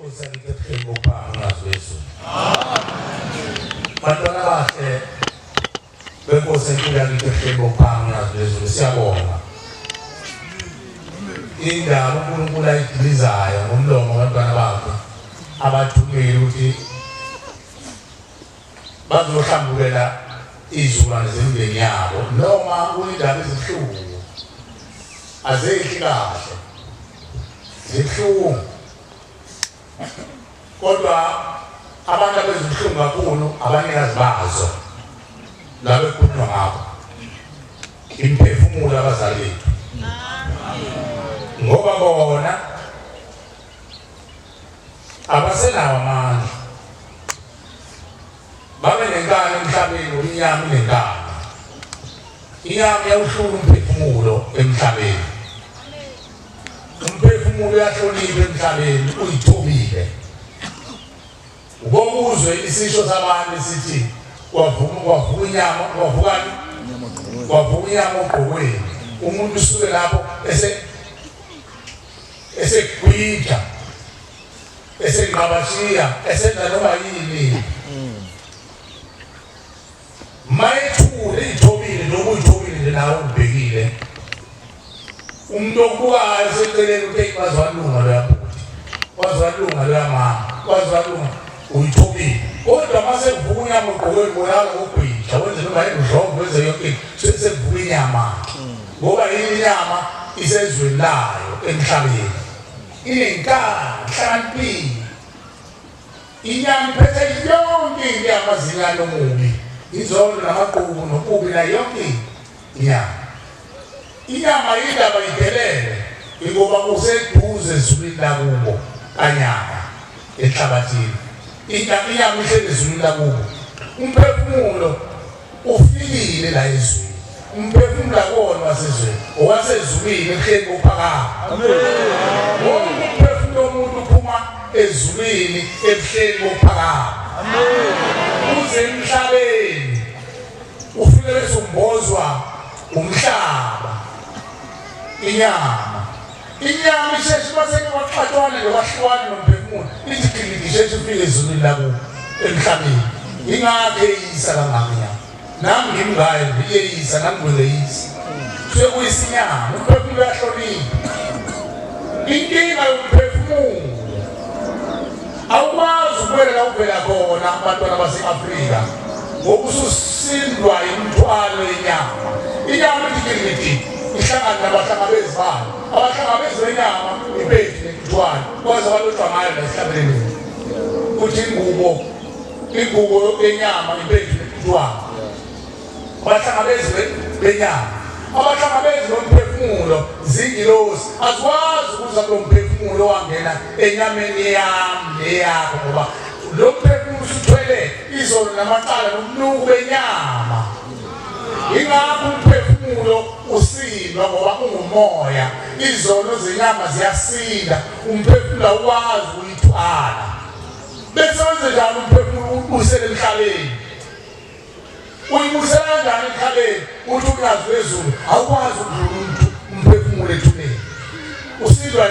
Usangithethe ngopanga Yesu. Bantwana bahle benkosi enkulu yakithethe ngopanga Yesu siyabonga. Indaba uNkulunkulu ayidilizayo ngomlomo wabantwana bakhe abathumile ukuthi bazohlambukela izulwane zemindeni yabo noma kuyindaba ezihlungu azekhi kahle zihlungu kodwa abantu abezihlungu kakhulu abanikazi bazo labe kukhulunywa ngabo imphefumulo abazali bethu ngoba bona abasenawo amandla babe nenkani emhlabeni unyama nenkani inyama yawuhlula umphefumulo emhlabeni umphefumulo uyahlonipha emhlabeni uyithobile ubokuzwe isisho sabantu sithi kwavuka inyama kwavuka inyama ogqokweni umuntu usuke lapho esegwija esengqabashiya esenza noma yini mayethule ithobile noma uyithobile nawe ubhekile umuntu okubukayo seceleni ukuthi wazwalunga loyabhuti wazwalunga loyamama wazwalunga uyithobile kodwa mase kuvuka inyama ogqokweni bonakala ngogwija wenze noma yindlovu wenze yonke sekuvuka inyama ngoba inyama isezweni layo emhlabeni inenkani hlakaniphile inyama iphethe yonke into yamazinyane omubi izolo namaqhubu nokubi na yonke inyama indaba idelele ngoba kuseduze ezulwini lakubo kanyama enhlabathini inyama ihleli ezulwini lakubo umphefumulo ufikile la ezweni umphefumulo akona wasezweni owasezulwini ehleli kophakama amen umphefumulo womuntu uphuma ezulwini ehleli kophakama amen uze emhlabeni ufike bese umbozwa umhlaba inyama isheshe baseke waxathwana lokwahlukana nomphefumulo ithi khiliki isheshe ufike ezulwini lakubo emhlabeni ingakho eyisa kangaka nami ngimngayo ngiyeyisa nami ngiyeyisa kuye kuyisinyama umphefumulo uyahlonipha inkinga yomphefumulo awukwazi ukubelela uvela khona abantwana base-Afrika ngokususindwa imithwalo yenyama ithi ihlangane nabahlangabezi bayo abahlangabezi benyama ibethu nemithwalo kwaze balotshwa ngayo lesihlabeleni kuthi ingubo yenyama ibethu nemithwalo abahlangabezi benyama abahlangabezi nomphefumulo zingilosi azikwazi ukuza kulo mphefumulo wangena enyameni yami neyakho ngoba lo mphefumulo usuthwele izolo namacala nomnuko benyama ingakho umphefumulo usindwa ngoba ungumoya izono zenyama ziyasinda umphefumulo awukwazi ukuyithwala bese wenze njalo umphefumulo ubusele emhlabeni uyibusela kanjani emhlabeni uthi ungazi wezulu awukwazi ukudlula umuntu umphefumulo ethuneni usindwa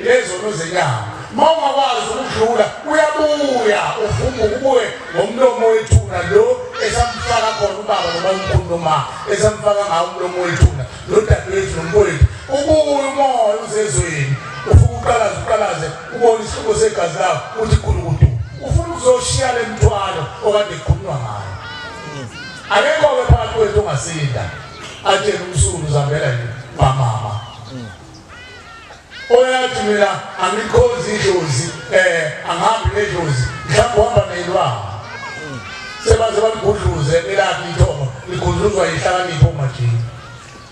lezono zenyama mawungakwazi ukudlula uyabuya uvuma ukubuye ngomlomo wethuna lo esamfaka khona ubaba noma umkhulu noma esamfaka ngawo umlomo wethuna lo dadewethu nomfowethu ubuye umoya uzezweni ufuna uqalaze ubone isihlobo segazi lawo uthi khulukudu ufuna ukuzoshiya le mthwalo okade kukhulunywa ngayo akekho-ke phakathi kwethu ongasinda atshela umsulu uzambela nje mamama oyathi mina angikhozi idlozi angihambi nedlozi mhlawumbe uhamba neyilwanga sebaze baligudluze elakhe ithongo ligudluzwa yihlakanipho omajini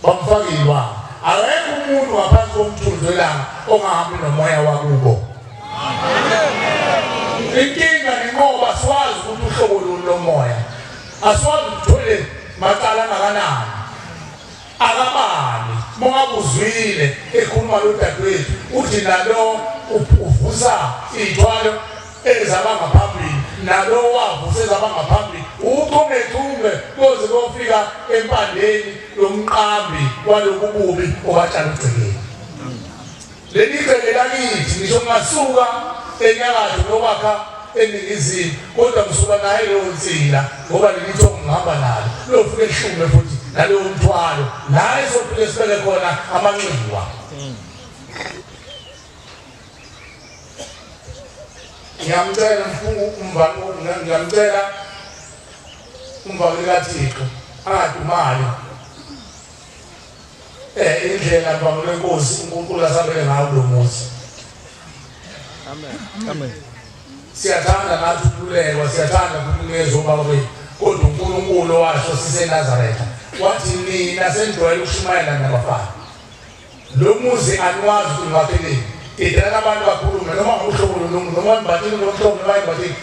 bamfake iyilwanga akekho umuntu ngaphansi komthunzi welanga ongahambi nomoya wakubo inkinga nenqoba asiwazi ukuthi uhlobo luni lomoya asiwazi ukuthole macala angakanani akabani mongabuzwile ekhuluma lo dadewethu uthi nalo uvusa iy'thwalo ezabangaphambili nalo wavusa ezabangaphambili uchungechunge koze kofika empandeni yomqambi walobu bubi obatshala ugcekeni leli cele lakithi ngisho ngasuka enyakatho nokwakha eningizimu kodwa msuka naye leyo nsila ngoba lelithongo ngihamba nalo lofike ehlume futhi naleyo mthwalo la esophile sibeke khona amanxiwa. Ngiyamcela ngiyamcela umvakeli kaThixo angadumali indlela mvakeli wenkosi uNkulunkulu asabele ngayo lo muzi. Amen. Amen. Siyathanda nathi ukululekwa, siyathanda ukunikeza ubaba wethu kodwa uNkulunkulu washo siseNazaretha wathi nina senijwayele ukushumayela nabafana. Lo muzi aniwazi ukuthi ngapheleni idela abantu bakhulume noma ngohlobo noma mbathini ngohlobo noma mbathini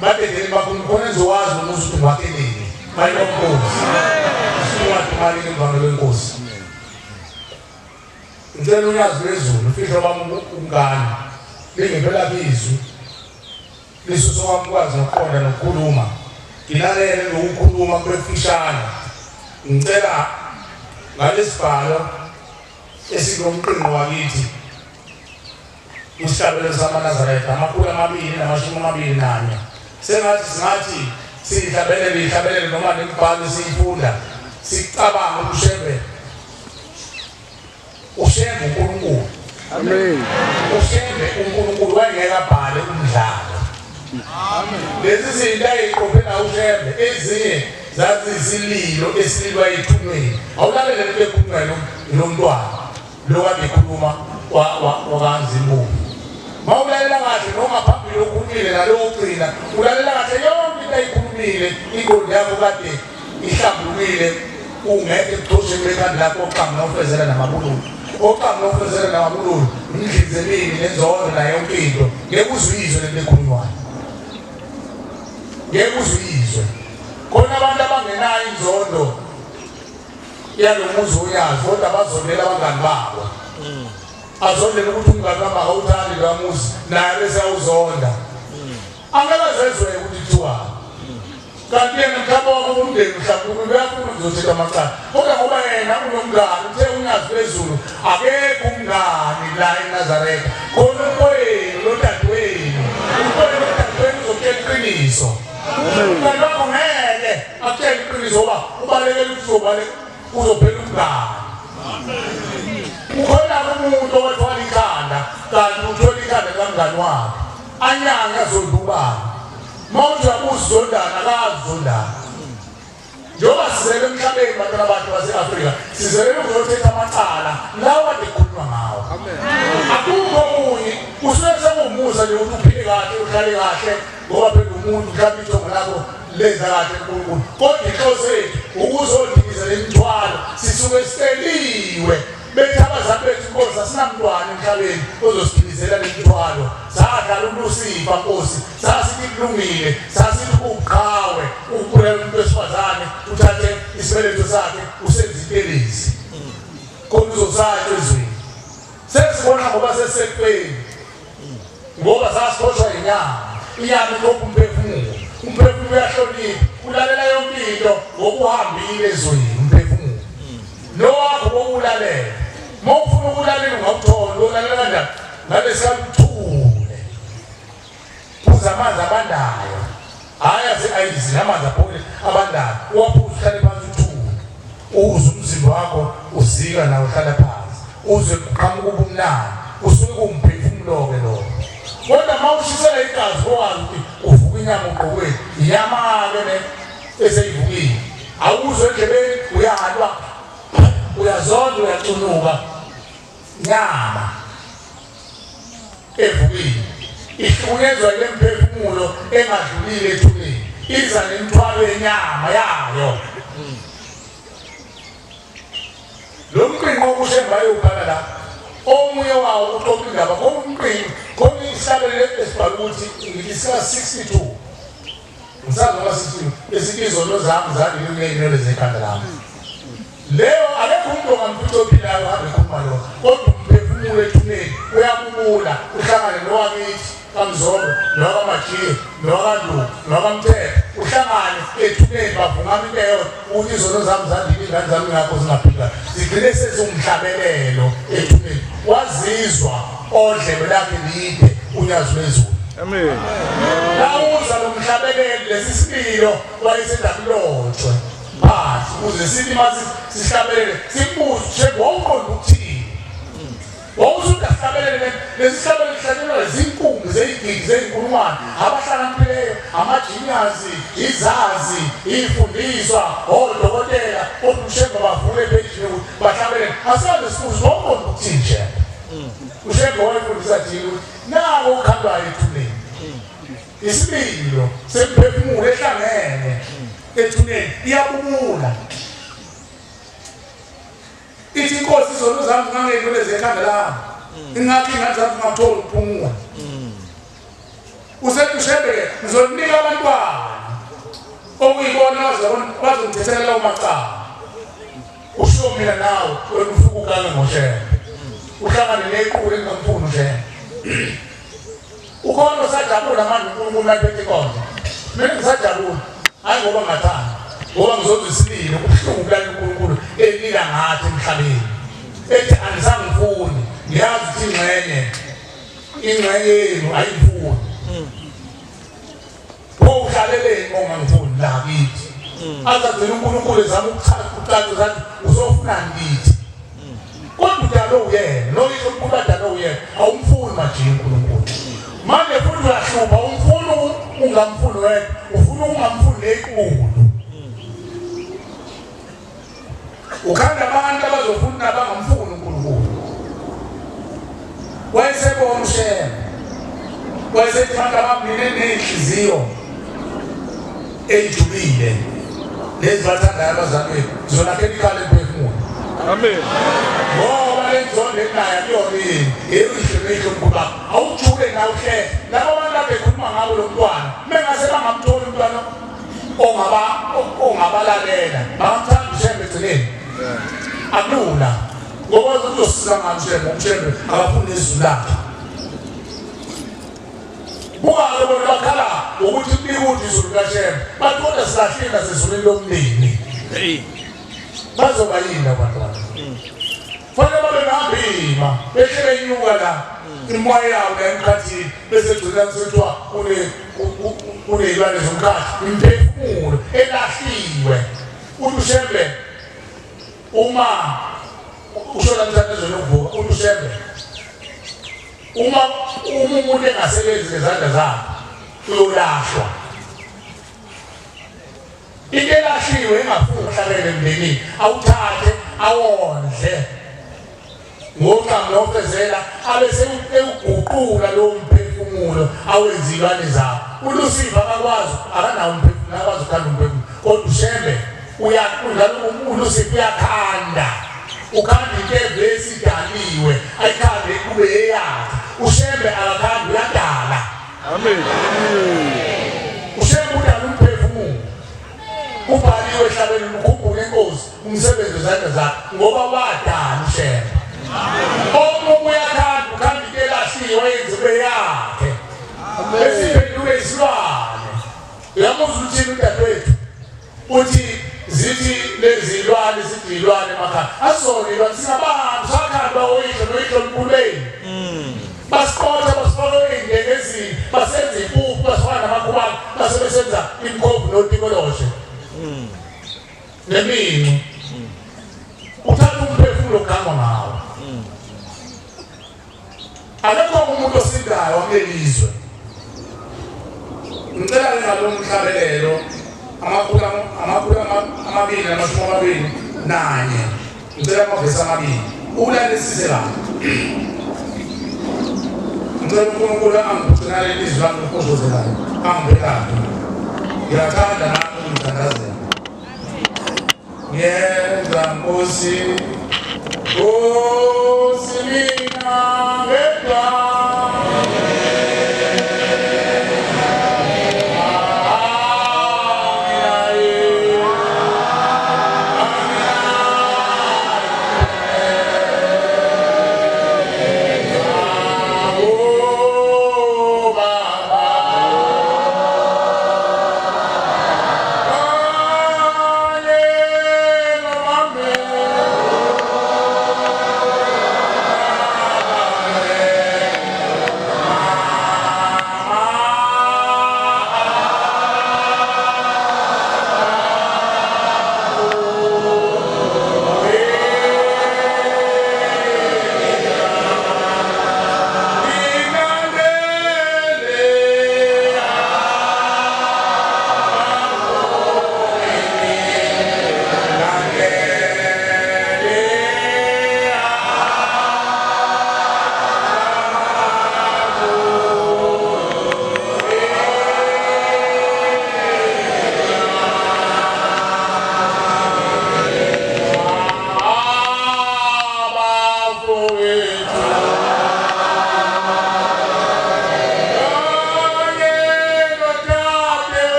badedele bakhulume khona ezowazi umuzi ukuthi ngapheleni bayonkosi. Siwathi mali ngivangelo lenkosi. Ngicela unyazi wezulu ufihlo bami ungani lingempela bizwi liso sokwamukwazi nokuqonda nokukhuluma ngilalele nokukhuluma kwefishana. Ngicela ngalesibhalo esinomqinqo wakithi isihlabelelo samaNazaretha 224 sengathi sihlabelele noma nemibhalo siyifunda sicabanga ukushebe uNkulunkulu. Amen. Ushembe uNkulunkulu wangeka bhale umdlalo. Amen. Lezi zinto ayiqophela ushembe ezinye zathi isililo esililwa ethunweni. Awulalele lekhulumelo lomntwana lo kade ekhuluma wakanzimbulo. Mawulalela kahle noma phambili okhulumile nalo ugcina ulalela kahle yonke into ayikhulumile ingqondo yakho kade ihlambulukile ungeke ebuchosheni bekhanda lakho oqhamuka ofezela namabululu. Oqhamuka ofezela namabululu indlizeleni nenzondo nayo yonke into ngeke uzuyizwe lento ekhulunywayo. Ngeke uzuyizwe. Khona abantu abangenayo inzondo yalo muzi uyazi kodwa bazondela abangani babo. Azondela ukuthi umngani wami akawuthandi lo muzi naye bese awuzonda. Angeke zezwe ukuthi kuthiwa kanti yena mhlaba wakho umndeni mhlawumbe uyafuna ukuzothetha amacala kodwa ngoba yena unomngani uthe unyazi phezulu akekho umngani la eNazaretha khona umfowenu lodadewenu umfowenu lodadewenu uzotshela iqiniso. Umngani wakho ngeke akutshela iqiniso ngoba ubalekela ukuthi uzophela umngani. Ukhona umuntu owathwala ikhanda kanti uthola ikhanda kamngani wakhe anyanga azondubana. Mawuthi abuzondana akazondana. Njoba sizele emhlabeni abantu baseAfrika sizele ukuzothetha amacala lawa kade kukhulunywa ngawo. Amen. Akukho omunye usese ngumusa nje ukuthi uphile kahle uhlale kahle ngoba phela umuntu mhlawumbe ithongo lakho lenza kahle uNkulunkulu. Kodwa inhloso yethu ukuzodingiza lemithwalo sisuke siceliwe bethi abazali bethu inkosi asinamntwana emhlabeni ozosidilizela lemithwalo. Sadlala uLucifer Nkosi sasithi kulungile sasithi uqhawe ukukhuleka umuntu wesifazane uthathe isibeletho sakhe usenze impelisi khona uzosathe ezweni. Sesibona ngoba sesekweni ngoba sasikhoshwa inyama ikhopha umphefumulo. Umphefumulo uyahlonipha ulalela yonke into ngokuhambile ezweni umphefumulo nowakho kokulalela. Mawufuna ukulalela ungawuthola ulalela kanjani ngalesakuthule phuza amanzi abandayo hayi ayizi amanzi aphole abandayo uwaphuza uhlale phansi uthule uze umzimba wakho uzika nawe uhlala phansi uze uqhamuka ubumnandi usuke kumphefumulo-ke lokho. Kodwa mawushisela igazi kokwazi ukuthi uvuka inyama ugqokweni inyama-ke ne eseyivukile awuzwe endlebeni uyalwa uyazonda uyacunuka nyama evukile ihlukunyezwa lemphefumulo engadlulile ethuneni iza nemithwalo yenyama yayo. Lo mqinqo okushembayo ukhala la omunye wawo uxoxa indaba komqinqo khona isihlabelelo esibhala ukuthi ngilisa 62 ngisazi ngoba sithi esikizono zami zalilungelo zekhanda lami leo akekho umuntu ongamfica ophilayo hambe khuluma lo kodwa umphefumulo ethuneni uyabubula uhlangane nowakithi kaMzombe nowaKamajiye nowaKaNdlovu nowaKaMthethwa uhlangane ethuneni bavungama into ukuthi izono zami zandile ingane zami ngakho zingaphila zigcine sezingumhlabelelo ethuneni wazizwa odlebe lakhe lide unyazo lwezulu. Amen. Nawuza lomhlabeleli lesisilo wayesendakulotshwe phansi ukuze sithi mase sihlabelele sibuze wawuqonda ukuthini. Wawusuka sihlabelele lesihlabelele sihlanyelwa izinkungu zeyigidi zeyinkulungwane abahlakaniphileyo amajiniyazi izazi ifundiswa odokotela odushemba bavule phejini ukuthi bahlabelele asaze sibuze wawuqonda ukuthini nje. Ushemba wayefundisa thini ukuthi nako ukhandwayo ethuneni. Isibilo semphefumulo ehlangene ethuneni iyabumula. Ithi inkosi izono zami ngangey'nwele zekhanda lami ingakho ingane zami ngathola ukuphumula. Usethi ushembe-ke ngizolinika abantwana okuyibona bazongithethela lawo macala. Usho mina nawe wena usuke ugange ngoshembe uhlangane nequlu engingamfuni ushembe. Ukhona usajabula manje uNkulunkulu aphethe konke. Mina ngisajabula hayi ngoba ngathanda ngoba ngizozwa isililo ubuhlungu bukani uNkulunkulu enika ngathi emhlabeni ethi angisangifuni ngiyazi ukuthi ingxenye yenu ayifuni. Uhlaleleni ongangifuni la kithi azagcina uNkulunkulu ezama ukuchaza zathi uzofunani kithi. Kodwa udalo uyena noyisho uNkulunkulu adalo uyena awumfuni manje uNkulunkulu. Manje futhi uyahlupa umfuni ungamfuni wena ufuna ungamfuni nequlu. Ukhanda abantu abazofuna abangamfuni uNkulunkulu. Wayesebona ushembe wayesethi abantu abamile nenhliziyo ejulile lezi bathandayo abazalweni zona khemikhali emphefumulo. Amen. Ngoba lenzonde ekhaya kuyona eyisho uNkulunkulu awujule nawe uhlele laba abantu abekhuluma ngabo lo mntwana mengase bangamtholi umntwana ongabalalela bangamthanda ushembe egcineni. Akulula ngoba uzosiza ngalo ushembe akafuni nezulu lakhe. Buka-ke bona bakhala ukuthi kunikudi izulu likaShembe bathi kodwa silahlile nasezulwini lomndeni. Bazoba yini abantwana? Fanele babe nambima behlele inyuka la imoya yawo la emkhathini bese gcina kusithiwa kuney'lwane zomkhathi imphefumulo elahliwe. Uthi uShembe uma ushola mthandazweni ukuvuka uthi uShembe uma umuntu engasebenzi ngezandla zakhe uyolahlwa. Into elahliwe engafuni ukuhlabela emndenini awuthathe awondle ngoqambo nofezela abese ewuguqula lowo mphefumulo awenzilwane zawo. uLucifer akakwazi akanawo umphefumulo akwazi ukukhanda umphefumulo kodwa uShembe uLucifer uyakhanda ukhanda into esidaliwe ayikhande kube eyakhe. uShembe akakhanda uyadala. Amen. uShembe udala umphefumulo ubhaliwe ehlabeleni ukhumbule inkosi umsebenzi wezandla zakhe ngoba wadala uShembe. Omunye uyakhanda ukhanda into elahliwe yenze kube yakhe. Esiphenduke isilwane. Uyamuzwa uthini udadewethu? Uthi zithi lezi zilwane sithi izilwane emakhaya asizona izilwane singabantu sakhandwa oyihlo noyihlo mkhuleni. Basiqotha basifaka ey'ndengezini basenza impuphu basifaka namakhuwana base besenza imkhomvu notikoloshe nemincu. Uthatha umphefumulo ogangwa ngawo. Akekho umuntu osindayo wakulelizwe. Ngicela ngalo mhlabelelo amakhulu 2:21 ngicela amavesi 2 ulalesise la. Ngicela uNkulunkulu angigcina lelizwi lami lokhozelayo angibekade ngiyathanda nami ukuthandazela. Yenza Nkosi Nkosi mina ngedwa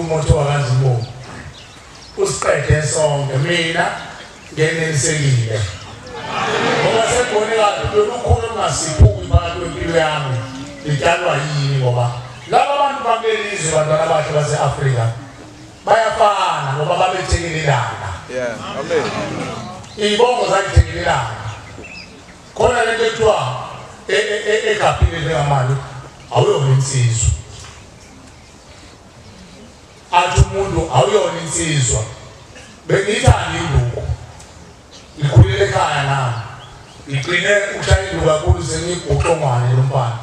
ukhuluma othiwa kanzima usiqede sonke mina ngenelisekile ngoba sekubone kahle lokukhulu ungasiphuki phakathi kwempilo yami litalwa yini ngoba laba bantu bakulelizwe bantwana abahle base-Afrika bayafana ngoba babethekelelana. Amen. Iy'bongo zayithekelelana khona lento ekuthiwa egabhile njengamanje awuyona insizwa athi umuntu awuyona insizwa bengiyithanda induku ngikhulele ekhaya nami ngigcine ukushaya induku kakhulu sengiyibhuxongwane lo mfana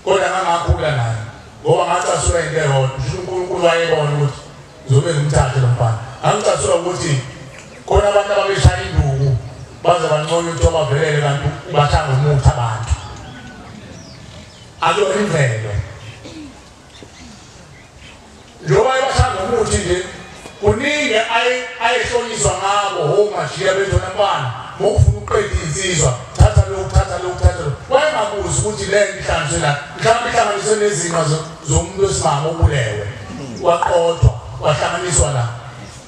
kodwa ngangakhula naye ngoba ngacasula into eyodwa ngisho uNkulunkulu wayebona ukuthi ngizobe ngimthathe lo mfana angicasula ukuthi khona abantu ababeshaya induku baze banconywe ukuthi bavelele kanti bathanda umuthi abantu akuyona imvelo njengoba bathanda umuthi nje kuningi ayehlonyiswa ngabo omajiya bethona mfana ngokufuna uqeda insizwa thatha lokhu wayengabuzi ukuthi le nhlanzwe la mhlawumbe ihlanganiswe nezimo zomuntu wesimama obulewe waqothwa wahlanganiswa la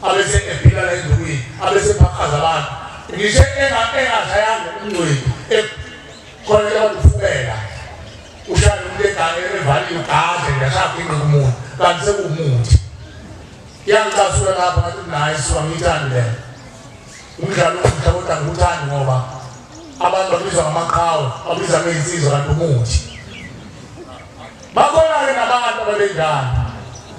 abese ephila la endukweni abese phakaza abantu ngisho engashayanga umncwedi khona abantu ufukela ushaya umuntu egane evaliwe ugadle ngashaka inqe umuntu kanti sekuwumuthi yangicasula lapha ngathi naye suka ngiyithandi le umdlalo omhle kodwa ngikuthandi ngoba abantu babizwa ngamaqhawe babizwa ngey'nsizwa kanti umuthi bakhona-ke nabantu ababenjani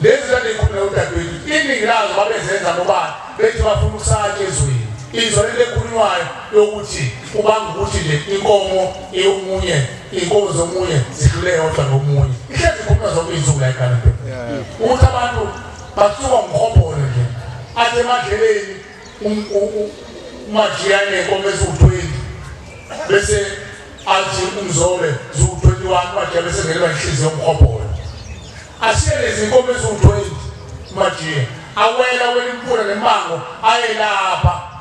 lezi lalekhuluma udadewethu iningi lazo babezenza ngoba bethi bafuna ukusatshwa ezweni izwa leli ekhulunywayo yokuthi ubanga ukuthi nje inkomo eyomunye iy'nkomo zomunye zidlule yodwa nomunye ihlezi ikhulunywa zonke iy'nsuku la ekhaya ukuthi abantu basuka ngirhobholo nje athi emadleleni umajiya nenkomo eziwu-20 bese athi umzobe ziwu-21 umajiya bese ngelwa inhliziyo yomrhobholo asiye lezi nkomo eziwu-20 umajiya awela imfula nemango ayelapha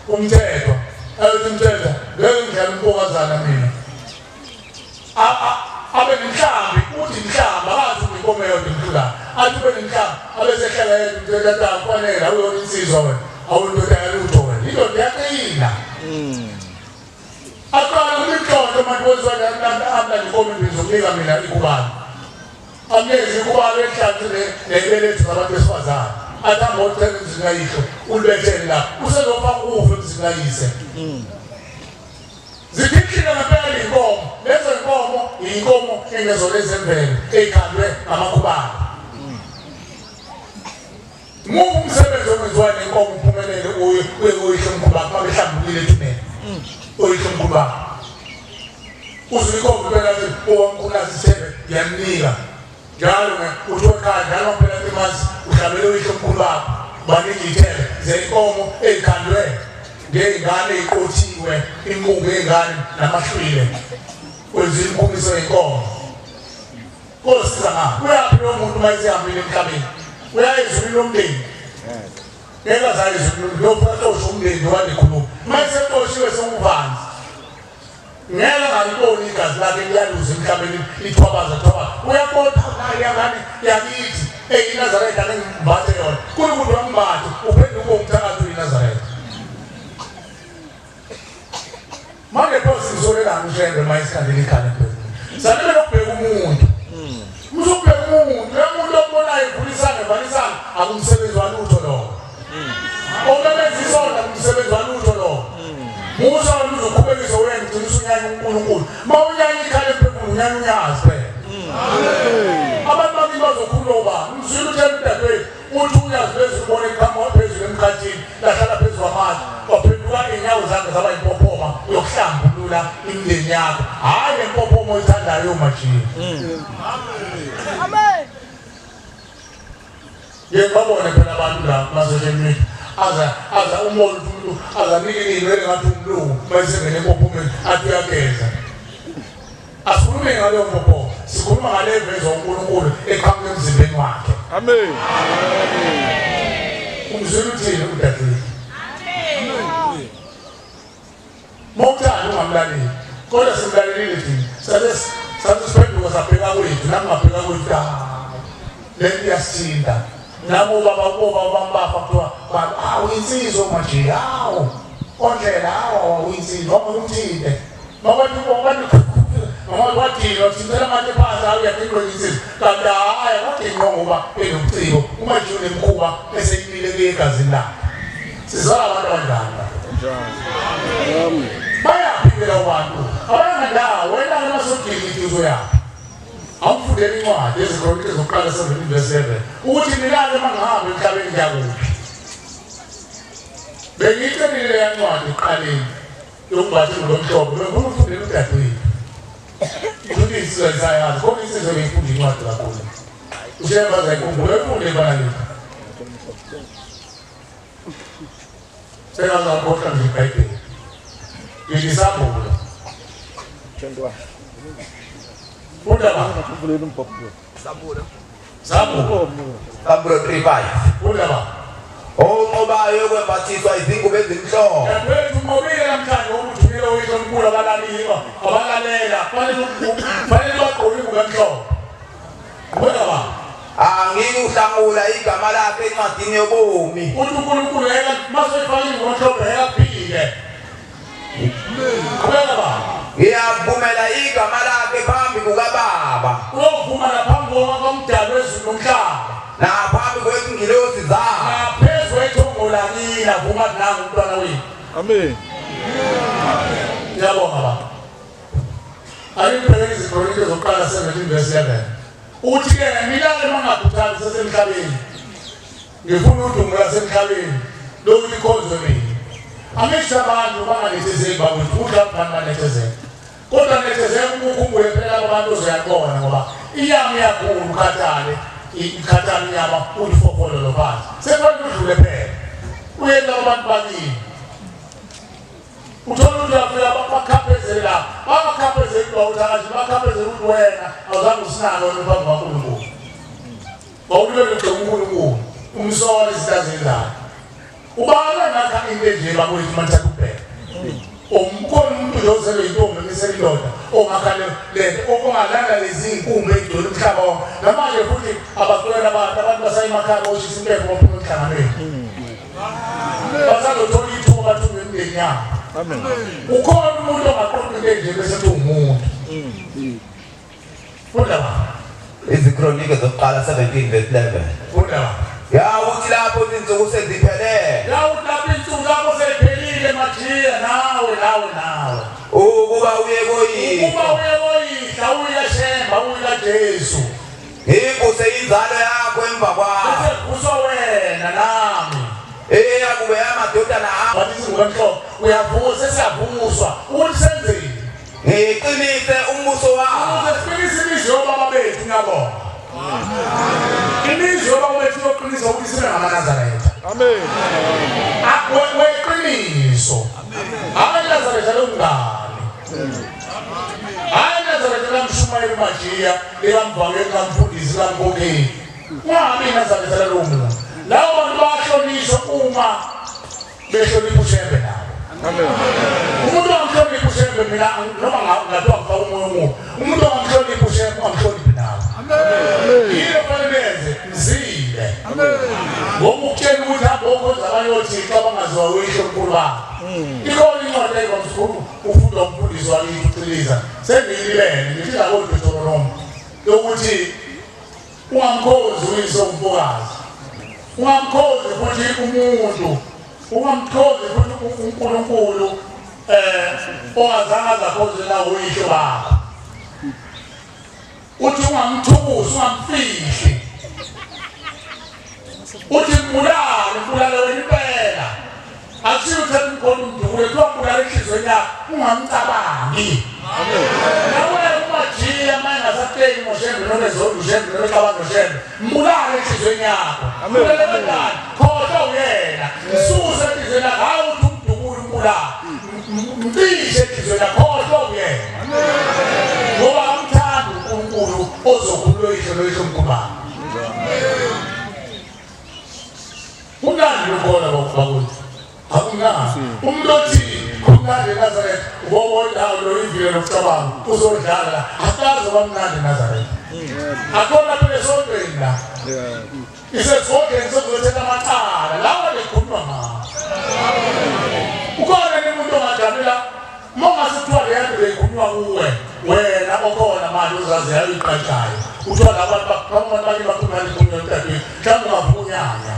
umthetho ayothi umthetho ngeke ngidlala umpokazana mina abe nemhlambi uthi mhlamba akazi ukuthi inkomo eyodwa imhlula athi ube nemhlambi abesehlala yedwa umthetho akufanele awuyona insizwa wena awundoda yalutho wena indoda yaqina aqala ulihlonto manje wezwana amla inkomo ibizokunika mina ikubani amyezi ikubani ehlanze nebelethu zabantu besifazane athi angothenga emzini kayihlo ulibethele la usezofaka ufe emzini kayise ziphithile ngempela iy'nkomo lezo y'nkomo iy'nkomo engezona ezemvelo ey'khandwe ngamakhubane muphi umsebenzi owenziwayo nenkomo uphumelele uyihle mkhubakho uma behlambulile ethuneni uyihle mkhubakho uzwe inkomo impela owamkhulazi isithebe ngiyamnika njalo uthi wekhaya njalo waphela imasi uhlabele uyihle mkhubakho baningi iy'thebe zey'nkomo ey'khandwe ngey'ngane ey'qothiwe inqubo yey'ngane namahlwile kwenziwa imikhumiso y'nkomo kosiza ngaphi uyaphi lowo muntu uma esehambile emhlabeni uyayezulile umndeni ngeke azayezulile lofuatosha umndeni walekhuluma uma esexoshiwe senguvanzi ngeke ngaliboni igazi lakhe liyaluza emhlabeni lithwabaza uyabotha nayo yangane yakithi eyinazaretha angengimbathe yona kunomuntu wambathe uphenduke umthakathi uyinazaretha manje phosi ngisolelanga ushembe uma isikhandela ikhane phezulu sanele lokubheka umuntu uzobheka umuntu le muntu okubonayo evulisana evalisana akumsebenzi walutho lowo omemezisona kumsebenzi walutho lowo musa wena uzoqhubekisa wena ugcina usunyanya uNkulunkulu ma unyanya ikhale emphefumulo unyanya unyazi phela abantu bakithi bazokhuluma ubani umzwile uthela udadewethu uthi unyazi phezulu ubone iqhamuka phezulu emkhathini lahlala phezu kwamanzi waphenduka iy'nyawo zakhe zaba yimpophoma yokuhlambulula imindeni yakho hhayi le mpophoma oyithandayo yomajiya Amen. ngeke babone phela abantu la kuma-social media aza umoya umuntu azanike iy'nwele ngathi umlungu uma esengene empophomeni athi uyageza asikhulume ngaleyo mpophoma sikhuluma ngale vezo uNkulunkulu eqhamuka emzimbeni wakhe Amen. umzwile uthini udadewethu mawuthanda ungamlaleli kodwa simlalelile thina sathe siphenduka sabheka kwethu nami ngabheka kwethu liyasithinta nabo bambafa kuthiwa uyinsizwa manje hawo ondlela hawo uyinsizwa noma umthinte noma wathina uthintela manje phansi uyaphindwa insizwa kanti hhayi akadinga ngoba enobuciko uma nje unemkhuba eseyimile kuyegazini lakhe sizala abantu abanjani bayaphindela abantu abangandawo wena namasodini intuzo yakho awufundela incwadi ezikronike zokuqala 17:7 ukuthi nilale mangihambe emhlabeni ngiyakuphi bengiyicelile yancwadi ekuqaleni yokubathi ngomhlobo bengifuna ukufundela udadewethu ukuthi isizwe sayazi konke isizwe beyifunda incwadi kakhulu ushemba zayikhumbula efunde ebanaleni sekazakhohlwa nje iBhayibheli ngilisabula Undaba Sabula 3:5 Undaba onqobayo kwembathiswa izingubo ezimhlophe yethu ngobile namhlanje ukuthumela uyise omkhulu abalalela fanele bagqoke ingubo emhlophe Undaba angikuhlangula igama lakhe encwadini yobomi uthi uNkulunkulu yena masefaka ingubo emhlophe yaphile Undaba ngiyavumela igama lakhe phambi kukaBaba uvuma naphambi komdali wezulu nomhlaba naphambi kwezingilosi zakhe naphezu kwethongo lakini avuma nangu umntwana wethu amen ngiyabonga baba ayibhekele izikronike zokuqala 17:7 uthi-ke nilale mangakhuthazi sasemhlabeni ngifuna udumo lasemhlabeni lokhu likhonzwe mina Amisha abantu banganethezeki bakwethu udla abantu banethezeki kodwa nethezeki ukukhumbule phela abantu uzayabona ngoba inyama yakhulu ukhathale ikhathale inyama ulifofolo lophansi sefanele udlule phela uyenza abantu bakini uthola ukuthi uyafika bakhaphezele lapha bakhaphezele bawuthakathi bakhaphezele ukuthi wena awuzange usinalo phambi kaNkulunkulu bawulibele uNkulunkulu umsola isitazenzana ubala nakha into nje bakwethu mathatha ubheka umkhona umuntu lozelo intombi ngeselindoda ongakhale lento okungalanda lezi inkumbi edolo umhlaba wonke namanje futhi abaqwela abantu basayemakhaya boshisa impepho baphuma emhlanganweni basazothola ithuba bathumbe emndeni yabo amen ukhona umuntu ongaqoqa into nje bese umuntu Undaba izikronike zokuqala 17:11 Undaba uthi lapho izinsuku seziphelele uthi lapho izinsuku zakho seziphelile Mathiya nawe ukuba uye koyihla uyashemba uya Jesu ngikuse inzalo yakho emva kwakho bese wena nami kube amadodana akho bathi ngomhlobo uyavusa siyavuswa uthi senzeni ngiqinise umbuso wakho useqinise imizwa yobaba bethu ngiyabona imizwa yobaba bethu yoqinisa ukuthi sibe ngamaNazaretha amen weqiniso hayi Nazaretha lomngane hayi Nazaretha lamshumayeli Majiya likamvakeli kamfundisi kamkhokheli ngabe Nazaretha lomuntu lawo bantu bahlonishwa uma behlonipha uShembe nabo amen umuntu ongahlonipha uShembe mina noma ngathiwa ngifaka umoya omubi umuntu ongahlonipha uShembe ungahloniphi nabo amen yilo fanele mzile amen ngoba ukutshela ukuthi abokho zabayothi xa bangaziwa uyisho omkhulu wakho ikhona incwadi ayikwazi ufunda umfundisi wakithi uCiliza sengiyilele ngithi la koDuteronomy yokuthi ungamkhozi uyise umfokazi ungamkhozi futhi umuntu ungamkhozi futhi uNkulunkulu ongazange zakhoze la uyisho bakho uthi ungamthukuzi ungamfihli uthi mbulale wena impela akusiyo uthatha umkhono umdukule kuthiwa mbulale enhliziyweni yakho ungamcabangi nawe uMajiya mangasateki ngoShembe noma uShembe noma cabanga uShembe mbulale enhliziyweni yakho mbulale wengane khohlwa uyena msuse enhliziyweni yakho hayi uthi umdukule umbulale mcishe enhliziyweni yakho khohlwa uyena ngoba amthanda uNkulunkulu ozokhulula uyihlo noyihlo omkhulu Umnandi lokona bakwethu akungazi umuntu othi umnandi Nazaretha ubona lo ivile lokucabanga uzodlala akaze bamnandi Nazaretha akona phela sontweni la isezodeni sokuzothetha amacala lawa lekhuluma ngawo. Ukhona umuntu ongajabulela mongasithiwa le yanto beyikhulunywa kuwe wena okhona manje uzazi yayiqatshayo uthiwa labantu bake bakhuluma lekhulunywa emtatweni mhlawumbe ungavunyanya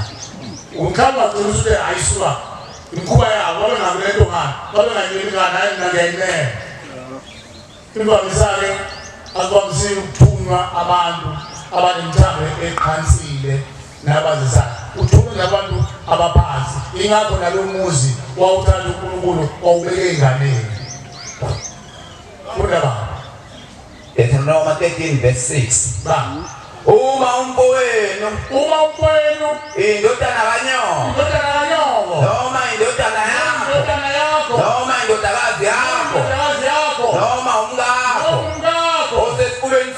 mhlawumbe ugcina usuthi ayisuka imkhuba yabo babengabi lento ngani babengayini ngani hayi ngangayimele imvamisa-ke akwamisile ukuthunywa abantu abanemthambo eqhansile nabazisayo uthunywe nabantu abaphansi ingakho nalo muzi wawuthanda uNkulunkulu wawubeke enganeni. Funda baba. Deuteronomy 13 verse 6. Ba. Uma umfowenu indodana kanyoko noma indodana yakho noma indodakazi yakho noma umkakho osesifubeni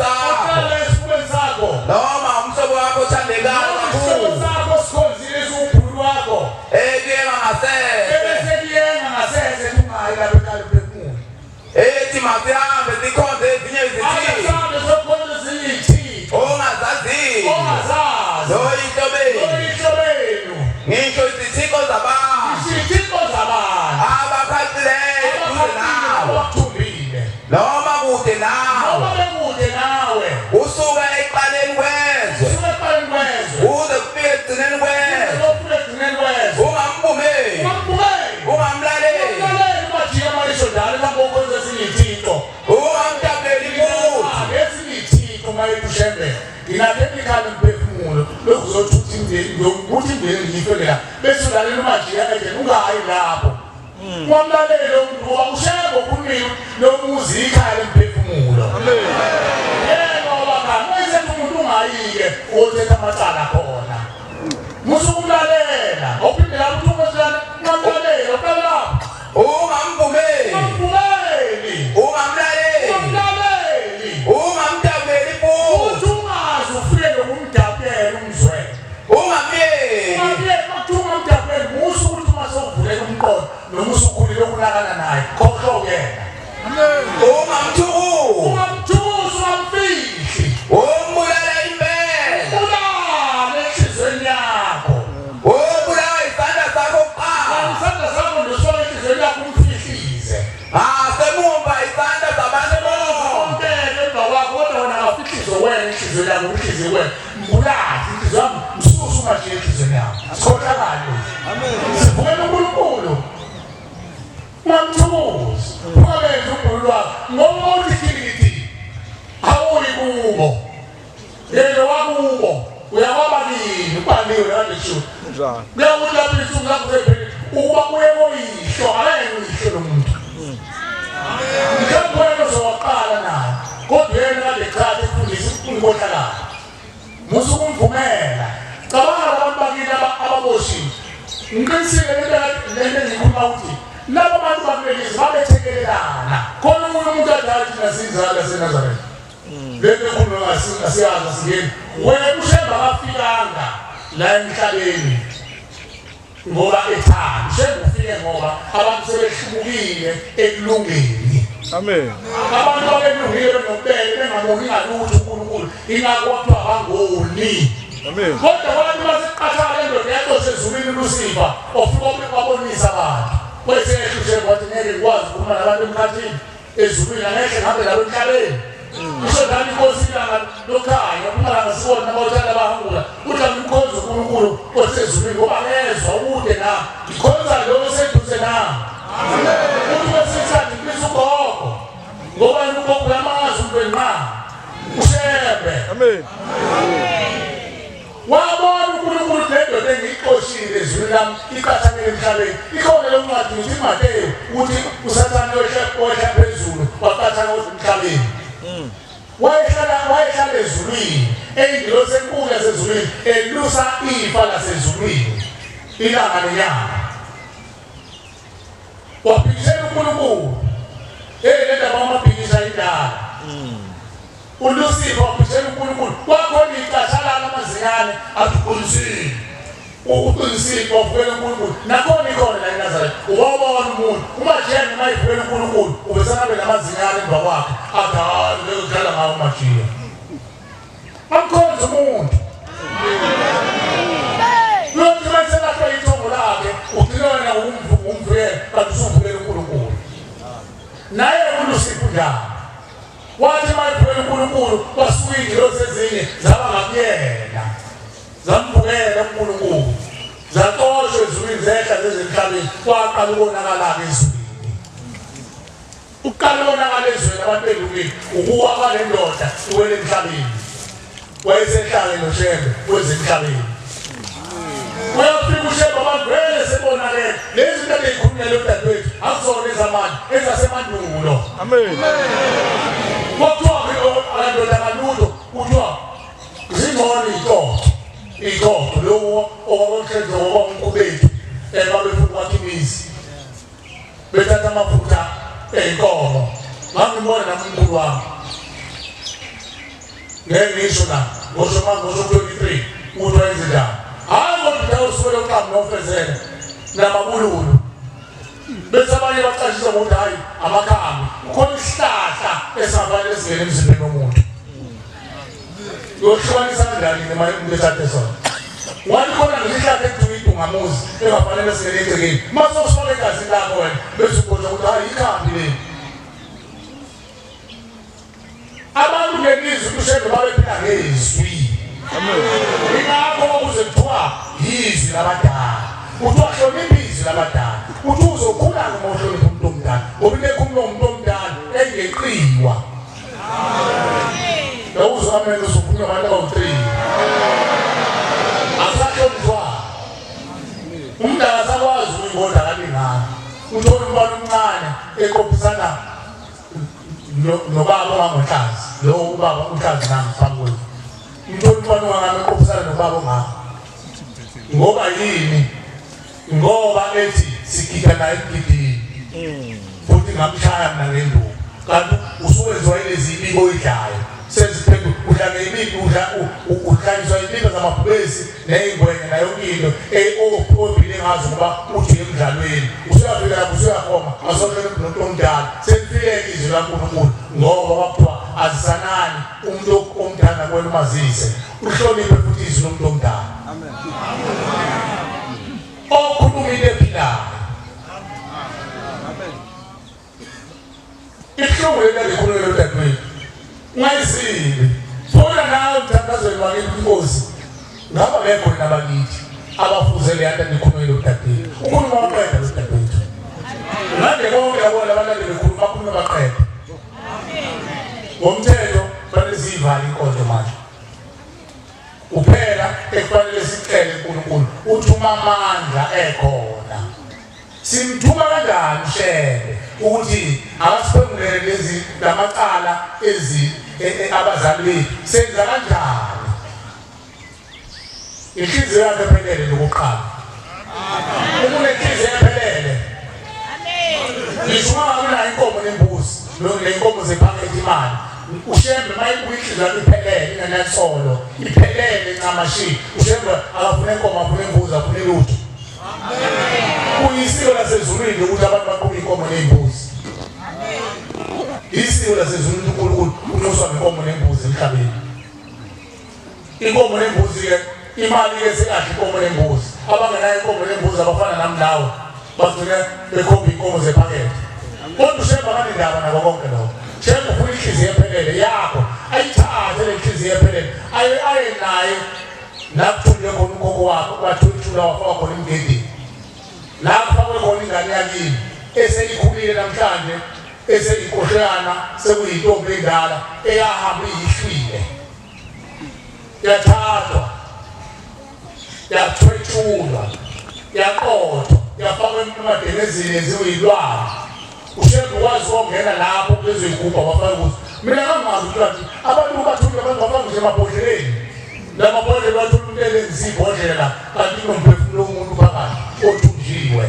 sakho noma umhlobo wakho othandekayo kakhulu ethi masihambe sikhonze ezinye izithixo ongazaziyo zoyintobenu ngisho izithixo zabantu abakhathileyo kude nawe noma kude nawe usuka ekuqaleni kwezwe uze kufike ekugcineni kwezwe ungamvumeli ungamlaleli nginaphekikhala mphefumulo lokuzothutha ukuthi imveli ngiyifekela bese ulalela umajiya ekene ungayi lapho ungamlaleli lo muntu ngoba ushaya ngokhulumile lo muzi ikhaya mphefumulo ngoba khani mayisethi umuntu ungayike othetha amacala khona musukumlalela ophinde lapho uthi ungasilana ungamlalela uqala lapho ungamvumeli ungamlaleli ungamdabeli futhi ungazi ufike nokumdabela umzwelo ungamyeki ungamdabeli musu ukuthi masovuleka umqondo noma usukhulile ukunakana naye khohlo yena ungamthukuzi ungamfihli umbulala impela ulale enhlizweni yakho ubulawa isandla sakho kuqala isandla sakho ndosola enhlizweni yakho umfihlize semumva isandla zabantu bonke emva kwakho kodwa wena ngafihlizo wena enhlizweni yakho umhliziyo wena mbulali inhliziyo yami msusu ungashiye enhlizweni yakho sikhohlakale sivukele uNkulunkulu ungamthukuzi ungabenzi umbhulu wakho ngoba uthi khilikithi awuyi kubo yena wakubo uyakwaba kini ubhaliwe ngalesho kuyakuthi lapho ilisuku lakho sepheli ukuba kuye koyihlo akayena uyihlo lo muntu mhlawumbe wena uzowaqala naye kodwa yena ngalekhathi efundisa unkohlakala musukumvumela cabanga labantu bakini ababoshiwe ngiqinisile lento engikhuluma ukuthi laba bantu bakulelizwe babethekelelana khona omunye umuntu adala thina sinzala seNazaretha lento ekhuluma asiyazi singeni wena ushemba kafikanga la emhlabeni ngoba ethanda ushemba ufike ngoba abantu sebehlukile ekulungeni. Amen. Abantu abenungile nokubele bengaboni ngalutho uNkulunkulu ingakodwa abangoni. Amen. Kodwa abantu baseqathala endoda yakho sezulwini Lucifer ofika ukubabonisa abantu wesehlo nje kwathi ngeke ngikwazi ukukhuluma nabantu emkhathini ezulwini angeke ngihambe nabo emhlabeni isho ngani inkosi langa lokhaya umalanga sibona abawuthanda bahangula uthi angimkhonza uNkulunkulu osezulwini ngoba ngezwa ukude na ngikhonza lo oseduze nami. Amen. Uthi wesithathu ngibisa ugogo ngoba ugogo yamazi umntwana ushebe. Amen. Wabona uNkulunkulu lendoda engiyixoshile ezulwini lami iqathanele emhlabeni ikhona lo ncwadi ngithi Mateyu uthi uSathane wehla phezulu waqathana emhlabeni. Wayehlala ezulwini eyingilosi enkulu yasezulwini elusa ifa lasezulwini ilanga nenyanga waphikisela uNkulunkulu lenda bamabhikisha indala uLucifer waphikisela uNkulunkulu kwakhona icathalana amazinyane athukulisile uqinisile wavukela uNkulunkulu nakhona ikhona la eNazaretha ubawubona umuntu uMajiya noma ivukela uNkulunkulu ubesanabe namazinyane emva kwakhe adala udlala ngawo uMajiya amkhonza umuntu Uyothi mase lapho ithongo lakhe ugcina wena umvuyela kanti usuvukela uNkulunkulu. Naye uLucifer njalo. Wathi mayivukela uNkulunkulu basuka izinto ezinye zaba ngakuyena. Zamvukela uNkulunkulu. Zaxoshwe ezulwini zehla zezemhlabeni kwaqala ukubonakala ezulwini. Uqala ukubonakala ezulwini abantu belukile ukuwa kwalendoda uwele emhlabeni. Wayesehlale noShembe kwezemhlabeni. Uyafika uShembe abantu vele sebonakele lezi zinto ezikhulunywa lodadewethu akuzona ezamanje ezasemandulo. Amen. Kwathiwa akandoda kalulo kuthiwa zingcono iy'qoqo lowo okwakwenhlenzo ngokwamkhubethu babefuna ukwakha imizi bethatha amafutha ey'nkomo. Ngangibona nami umkhulu wami ngeke ngisho la ngo-23 ukuthi wayenzindaba hhayi kodwa usukele uqambi nofezela namabululu bese abanye bacashisa ngokuthi hhayi amakhambi kukhona isihlahla esingafanele singene emzimbeni womuntu. Yohlukanisa kanjani umuntu ethathe sona? Wathi khona ngesihlahla ekuthiwa idungamuzi engafanele singene egcekeni mase usifake egazini lakho wena bese ubona ukuthi hhayi ikhambi leli. Abantu ngelizwi uShembe babephila ngezwi. Ingakho ukuze kuthiwa yizwi labadala. Kuthiwa hlonipha izwi labadala. Kuthiwa uzokhula-ke uma uhlonipha umuntu omdala. Ngoba into ekhulunywa umuntu omdala engeqiwa. Uzwa amen uzokhulunywa abantu abawu-3. Asahlonishwa. Umdala asakwazi ukuyibona kalingana. Uthola umntwana omncane eqophisana nobaba ongangohlazi. Lo ubaba uhlazi nami phambi kwethu. Uthola umntwana ongangami eqophisana nobaba ongami. Ngoba yini? Ngoba ethi sigida naye emgidini. Futhi ngamshaya mina ngenduku. Kanti usuwenziwa yilezi ibiko oyidlayo. Seziphendu udla ngemipi uhlanyiswa imipha zamabhubesi ney'ngwenya nayo into obhile ngazo ngoba uthi emdlalweni usuyafika lapho usuyahoma asohlele umuntu omdala selifike izwi laNkulunkulu ngoba kwakuthiwa azisanani umuntu omdala kwena umazise uhloniphe futhi izwi lomuntu omdala. Amen. Okhuluma into ephilayo. Amen. Ihlungu leli likhulunywa lodadewethu ungayizile funa nawe mthandazweni wakini inkosi ngaba bekho nabakithi abafuzele yanta nikhulumele udadewethu ukhuluma waqeda udadewethu ngande bonke yabona abalandeli bekhuluma bakhuluma baqeda ngomthetho fanele siyivale inkonzo manje kuphela ekufanele sicele uNkulunkulu uthuma amandla ekhona. Simthuma kanjani uShembe ukuthi akasiphengulele lezi lamacala abazali bethu senza kanjani? Inhliziyo yakhe ephelele lokuqala. Ukunenhliziyo ephelele. Amen. Ngisho ngabe inkomo nembuzi lenkomo zephakethi imali. uShembe mayikuyihliziyo iphelele ingenatholo iphelele ncamashi uShembe akafuna inkomo afuna imbuzi afuna lutho. Amen. Kuyisiko lasezulwini ukuthi abantu baqhuba inkomo nembuzi. Isiko lasezulwini uNkulunkulu unxuswa ngenkomo nembuzi emhlabeni. Inkomo nembuzi ke imali ke sekahle inkomo nembuzi. Abangenayo inkomo nembuzi abafana nami nawe bagcina bekhomba inkomo zephakethe. Kodwa uShembe akanendaba nabo konke lokho. Shembe ufuna inhliziyo ephelele yakho ayithathe le nhliziyo ephelele aye naye nakuthule khona ukhokho wakho wathula wafaka khona imgedeni. Lapho fakwe khona ingane yakini eseyikhulile namhlanje eseyinkohlana sekuyintombi endala eyahamba iyihlwile yathathwa yathwetshulwa yaqothwa yafakwa emadenezini eziyilwane. uShembe wazi ukungena lapho kulezoyigubha wafaka ukuthi mina ngangazi ukuthi abantu bathule abantu bafaka nje emabhodleleni lamabhodlela bathula umntele ngizibhodlela kanti kunomphefumulo womuntu phakathi othunjiwe.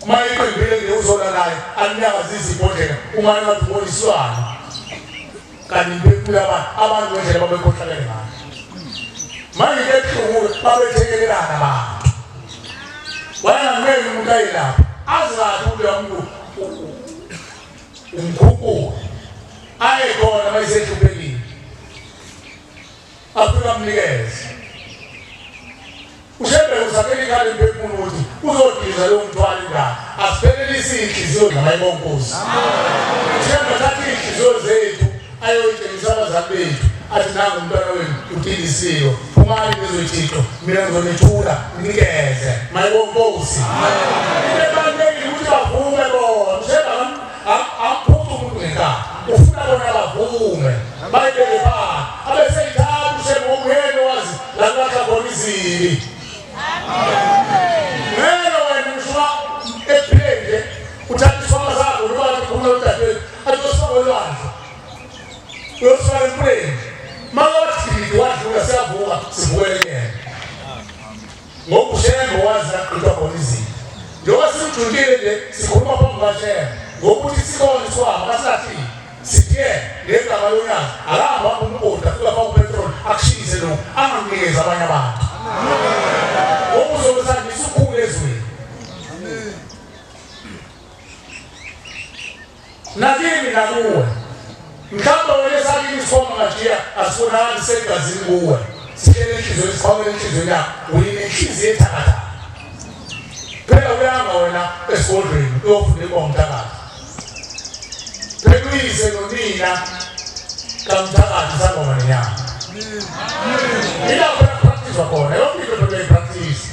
Mayiqembile nje uzola naye anyakazisa ibhodlela umane wathi uboniswana kanti imphefumulo abantu ngendlela babekhohlakele ngayo. Manje ke ebuhlungu babethekelelana abantu wayengamele umuntu ayelapha azathi uleya muntu umkhukulu ayekhona mayesehluphekile afika mnikeze ushebe uzakeli kale mphefumulo ukuthi uzodiza lo mthwalo indaba asiphelelise inhliziyo namayibonkosi ushebe thatha inhliziyo zethu ayoyitshengisa abazali bethu athi nangu umntwana wenu udilisiwe phumani bezothixo mina ngizonethula nikeze mayibonkosi ibalulekile ukuthi bavume bona ushebe aphupha umuntu ngekhaya ufuna bona bavume bayibeke phansi abeseyithatha ushebe ngomyeni wazi lalakha khona izibi ngeke wena ushuka ephinde uthatha isifama sakho noma ukhuluma nodadewethu athi usifaka olwandle uyosifaka empuleni makawathili wadlula siyavuka sivukele yena ngoba ushembe wazi naqinta khona izinto njengoba simjulile nje sikhuluma phambi kashembe ngokuthi sikone siwahamba kasilahlile sithe ngegama lonyaka akahamba umbonda afika phambi kupetrol akushise lokhu angamnikeza abanye abantu ukuzobusandisa ukhulu ezweni nakini nakuwe mhlawumbe wena esakini isikhoma ngajiya asifunakali segazini kuwe sihlele inhliziyo isikhwamele enhliziyweni yakho uyine inhliziyo ethakathaka phela uyahamba wena esigodlweni uyofunda ibonga umthakathi phela uyise nonina kamthakathi sangoma nenyanga ilapho yapractice khona yonke into beyipractice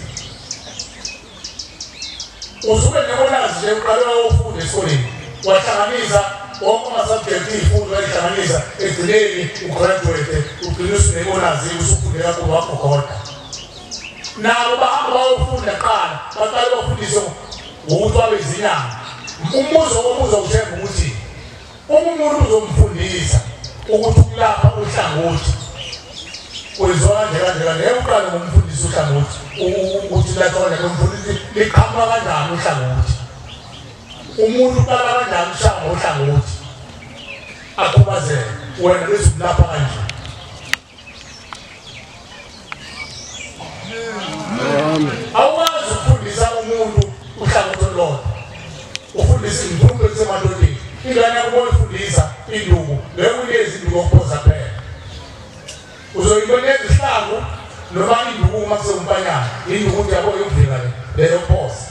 usuke nebolazi nje uqala ufunda esikoleni wahlanganisa wonke ama-subject iy'fundo wayihlanganisa ekugcineni ugraduate ugcine usunebolazi usufunde kakhulu wakho khona nabo bahamba bayofunda kuqala baqale bafundiswe ngokuthi wabezinyanga umuzo ushembe ukuthi umuntu uzomfundisa ukuthi ukulapha uhlangothi kwenziwa kanje uqala ngomfundisi uhlangothi ukuthi lathona ngomfundisi liqhamuka kanjani uhlangothi umuntu uqala kanjani uhlangothi akhubazeke wena bese ulapha kanje awukwazi ukufundisa umuntu uhlangothi olulodwa ufundisa imfundo esemadodeni ingane yakho boyifundisa induku bekunikeza induku okuphoza phela uzoyiboneza isihlangu noma induku uma kusewumpanyana induku nje yabo yokuvika leyo phoza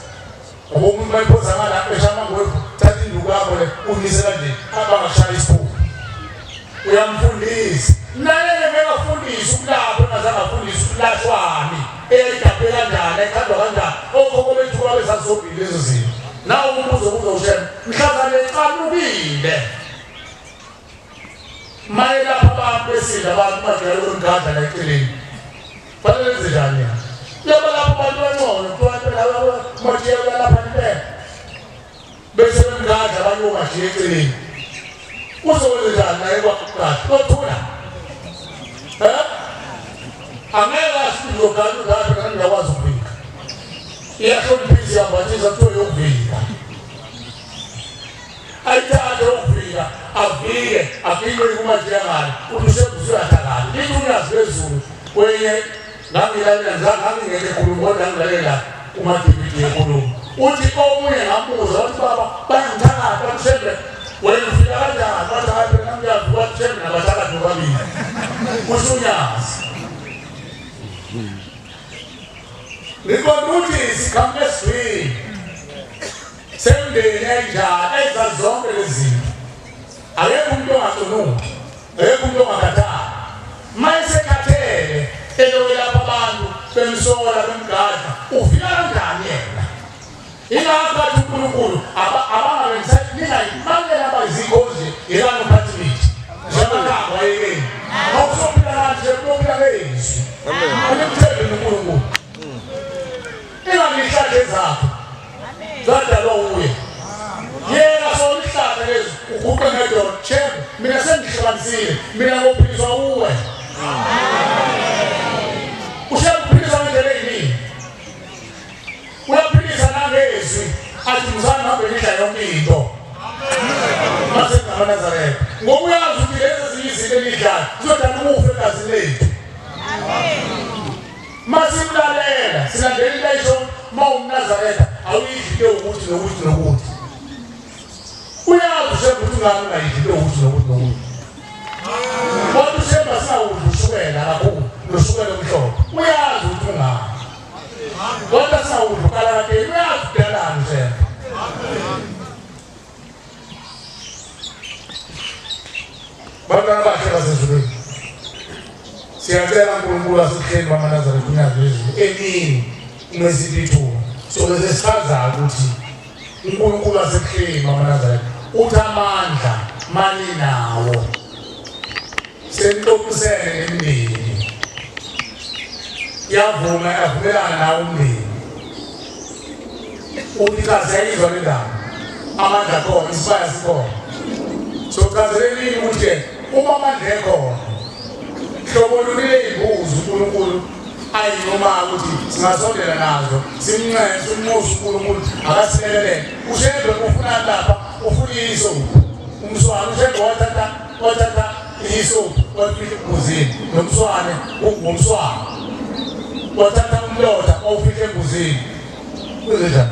ngoba umuntu bayiphoza ngalapha eshamangwevu thatha induku yakho le umise kanje abangashaya isiphupho uyamfundisa naye bekafundisa ukulapha engazange afundisa ukulahlwani eyayidaphe kanjani ekhandwa kanjani okhokho bethu babesazobhile lezo zinto nawe umbuzo ushembe mhlazane eqalukile mayelapha abantu besidla abantu majwayele wengada la eceleni fanele enze njani yabalapha abantu bengcono majiya uyalapha impela bese bemngada abanye omajiya eceleni uzokwenze njani naye kwakugada othula angeke asizogada ugada kanti uyakwazi ukuvika iyahloniphisa iyambathiza kuthiwe yokuvika ayithathe ukuvika avike kumajiya ngalo uthi usebusuyadakala lithi unyazi lwezulu kwenye ngangingeke ekhuluma kodwa ngilalela umadividi ekhuluma uthi omunye ngamuza wathi baba bayangithakatha bathembe wena ufika kanjani bathi hayi phela ngiyazi bathembe nabathakathi bobabili uthi unyazi Because notice come next week. Same day, enja, enza zonke lezinto. Ayekho umuntu ongahloniphi, ayekho umuntu ongakathali. Mayisekhathele elowelapha abantu bemsola bemgada, ufika kanjani yena? Ingakho athi uNkulunkulu abangabengisathi ningayimangela abayizingozi yelana uphathi bithi. Njengakhamba ayekeni. Awusophila kanje kuphila ngezwi. Amen. Unemthembe uNkulunkulu. Inganihlahla zakho zadalwa uye yena solihlahla lezi uguqe ngedolo chembe mina sengihlanganisile mina ngophiliswa uwe ushayiphiliswa ngendlela eyini uyaphilisa nangezwi athi mzana hambe ngidla yonke into masengama Nazareth ngoba uyazi ukuthi lezi ziyizinto elidlayo zizodala ukufa egazini lethu masimlalela silandela ilayisho mawumNazaretha awuyidli ukuthi nokuthi uyazi ukuthi ngani ungayidli ukuthi nokuthi kodwa ushemba sawudla noshukela kakhulu noshukela omhlophe uyazi ukuthi ungani kodwa sawudukala kade uyazi udalani nje bantwana bakhe basezulwini siyacela uNkulunkulu asihleni bamaNazaretha unyaka wezulu emini nesibithuba sobe sesichazayo ukuthi uNkulunkulu asihleni bamaNazaretha uthi amandla mani nawo sentokusene nemindeni yavumelana nawo umndeni uthi kazayizwa le ndaba amandla khona isibaya sikhona sochazeleni ukuthi uma amandla ekhona hlobo lunile imbuzi uNkulunkulu ayinoma ukuthi singasondela nazo simncede simusa uNkulunkulu akasilelele ushebe ufuna lapha ufuna isopo umswane ushebe wathatha isopo wafika embuzini nomswane ungumswane wathatha umlotha awufika embuzini kuzenjani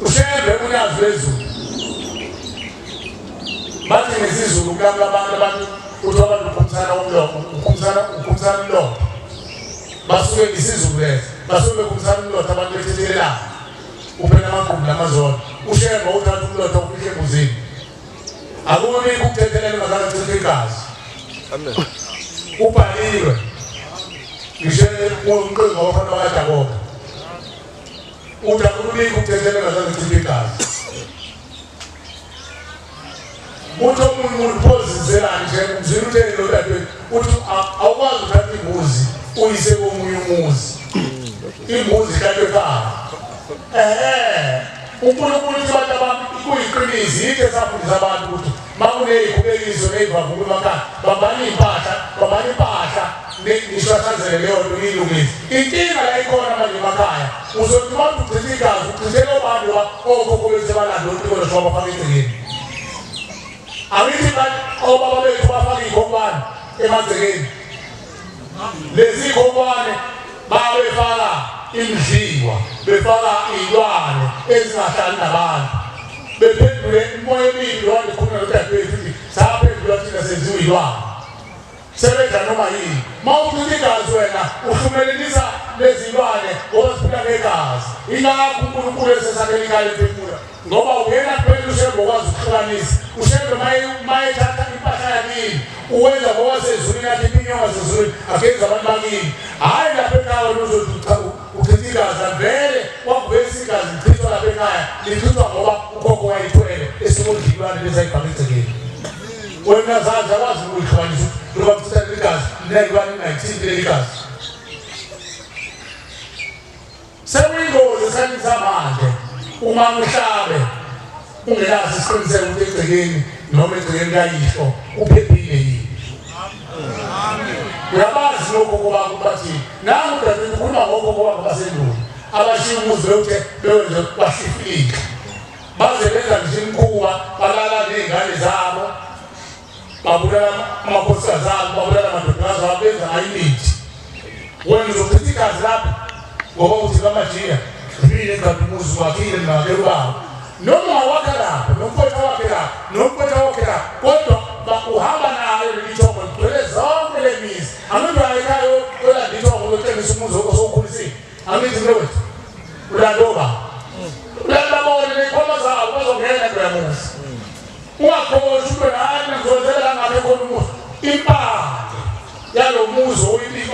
ushebe uyazi wezulu bathi ngesizulu kulabo abantu uthi abantu ukhumsana umlomo ukhumsana umlomo basuke ngesizulu leso basuke bekhumsana umlomo abantu bethethelelana uphela amaqhubu namazolo ushemba uthatha umlotha ufike embuzini akube ukuthethelela ngazange kuchithe igazi amen ubhaliwe ngisho umqingo wabafana bakaJakobe uthi akube ukuthethelela ngazange kuchithe igazi uthi omunye umuntu pozizelani nje umzini uthele lo dadewethu uthi awukwazi uthatha imbuzi uyise komunye umuzi imbuzi ihlatshwe ekhaya uNkulunkulu uthi abantu abami kuyiqiniso yithe safundisa abantu ukuthi makuneyikhubekiso neyivavulo emakhaya bambani impahla nishwashazele leyo nto iyilungise inkinga la ikhona manje emakhaya uzothi abantu uchithe igazi uchithele abantu okhokho bethu abalanda uNkulunkulu njengoba bafaka egcekeni awithi obaba bethu bafaka iy'khonkwane emagcekeni lezi y'khonkwane babefaka imidliwa befaka iy'lwane ezingahlali nabantu bephendule imoya emibi wande khona nodadewethu ukuthi saphendula thina senziwa iy'lwane sebenza noma yini ma ucitha igazi wena uhlumelelisa lezi y'lwane ngoba siphila ngegazi ingakho uNkulunkulu esesakhela ikhaya emphefumula ngoba uyena kuphela ushembe okwazi ukuhlukanisa ushembe mayethatha impahla yakini uwenza ngoba sezulwini athi ipinyonga sezulwini agenza abantu bakini hhayi lapha ekhaya uzothi uchitha igazi vele wakuvesa igazi lichithwa lapha ekhaya lichithwa ngoba ukhokho wayithwele esikondlilwane lesayibhaka egcekeni wena zazi akwazi ukuyihlukanisa ngoba kuchithana igazi nayilwane ingayithinti leli gazi sekuyingozi esikhathini samanje uma uhlabe ungenazo isiqiniseko ukuthi egcekeni noma egcekeni kayihlo uphephile yini uyabazi lokho bakho bathini nangu dadewethu ukhuluma ngokhokho bakho basendulo abashiya umuzi bewuthe bewenze bahlifilika baze benza nje imikhuba balala ney'ngane zabo babulala amakhosikazi abo babulala amadodakazi abo benza ayimithi wena uzochitha igazi lapho ngoba uthi kamajiya vile ngathi umuzi wakhile nababelu babo noma wakha lapho nomfowethu wakhe lapho nomfowethu wakhe lapho kodwa uhamba nayo lelithongo ligcwele zonke le mizi abantu ayikhayo olanda ithongo lotshengisa umuzi osowukhulisile angithi mlewethu ulandoba ulanda bona ney'khwama zabo bazongena kuyamuzi ungakhoshi ube nani ngizozela la ngabe khona umuzi impande yalo muzi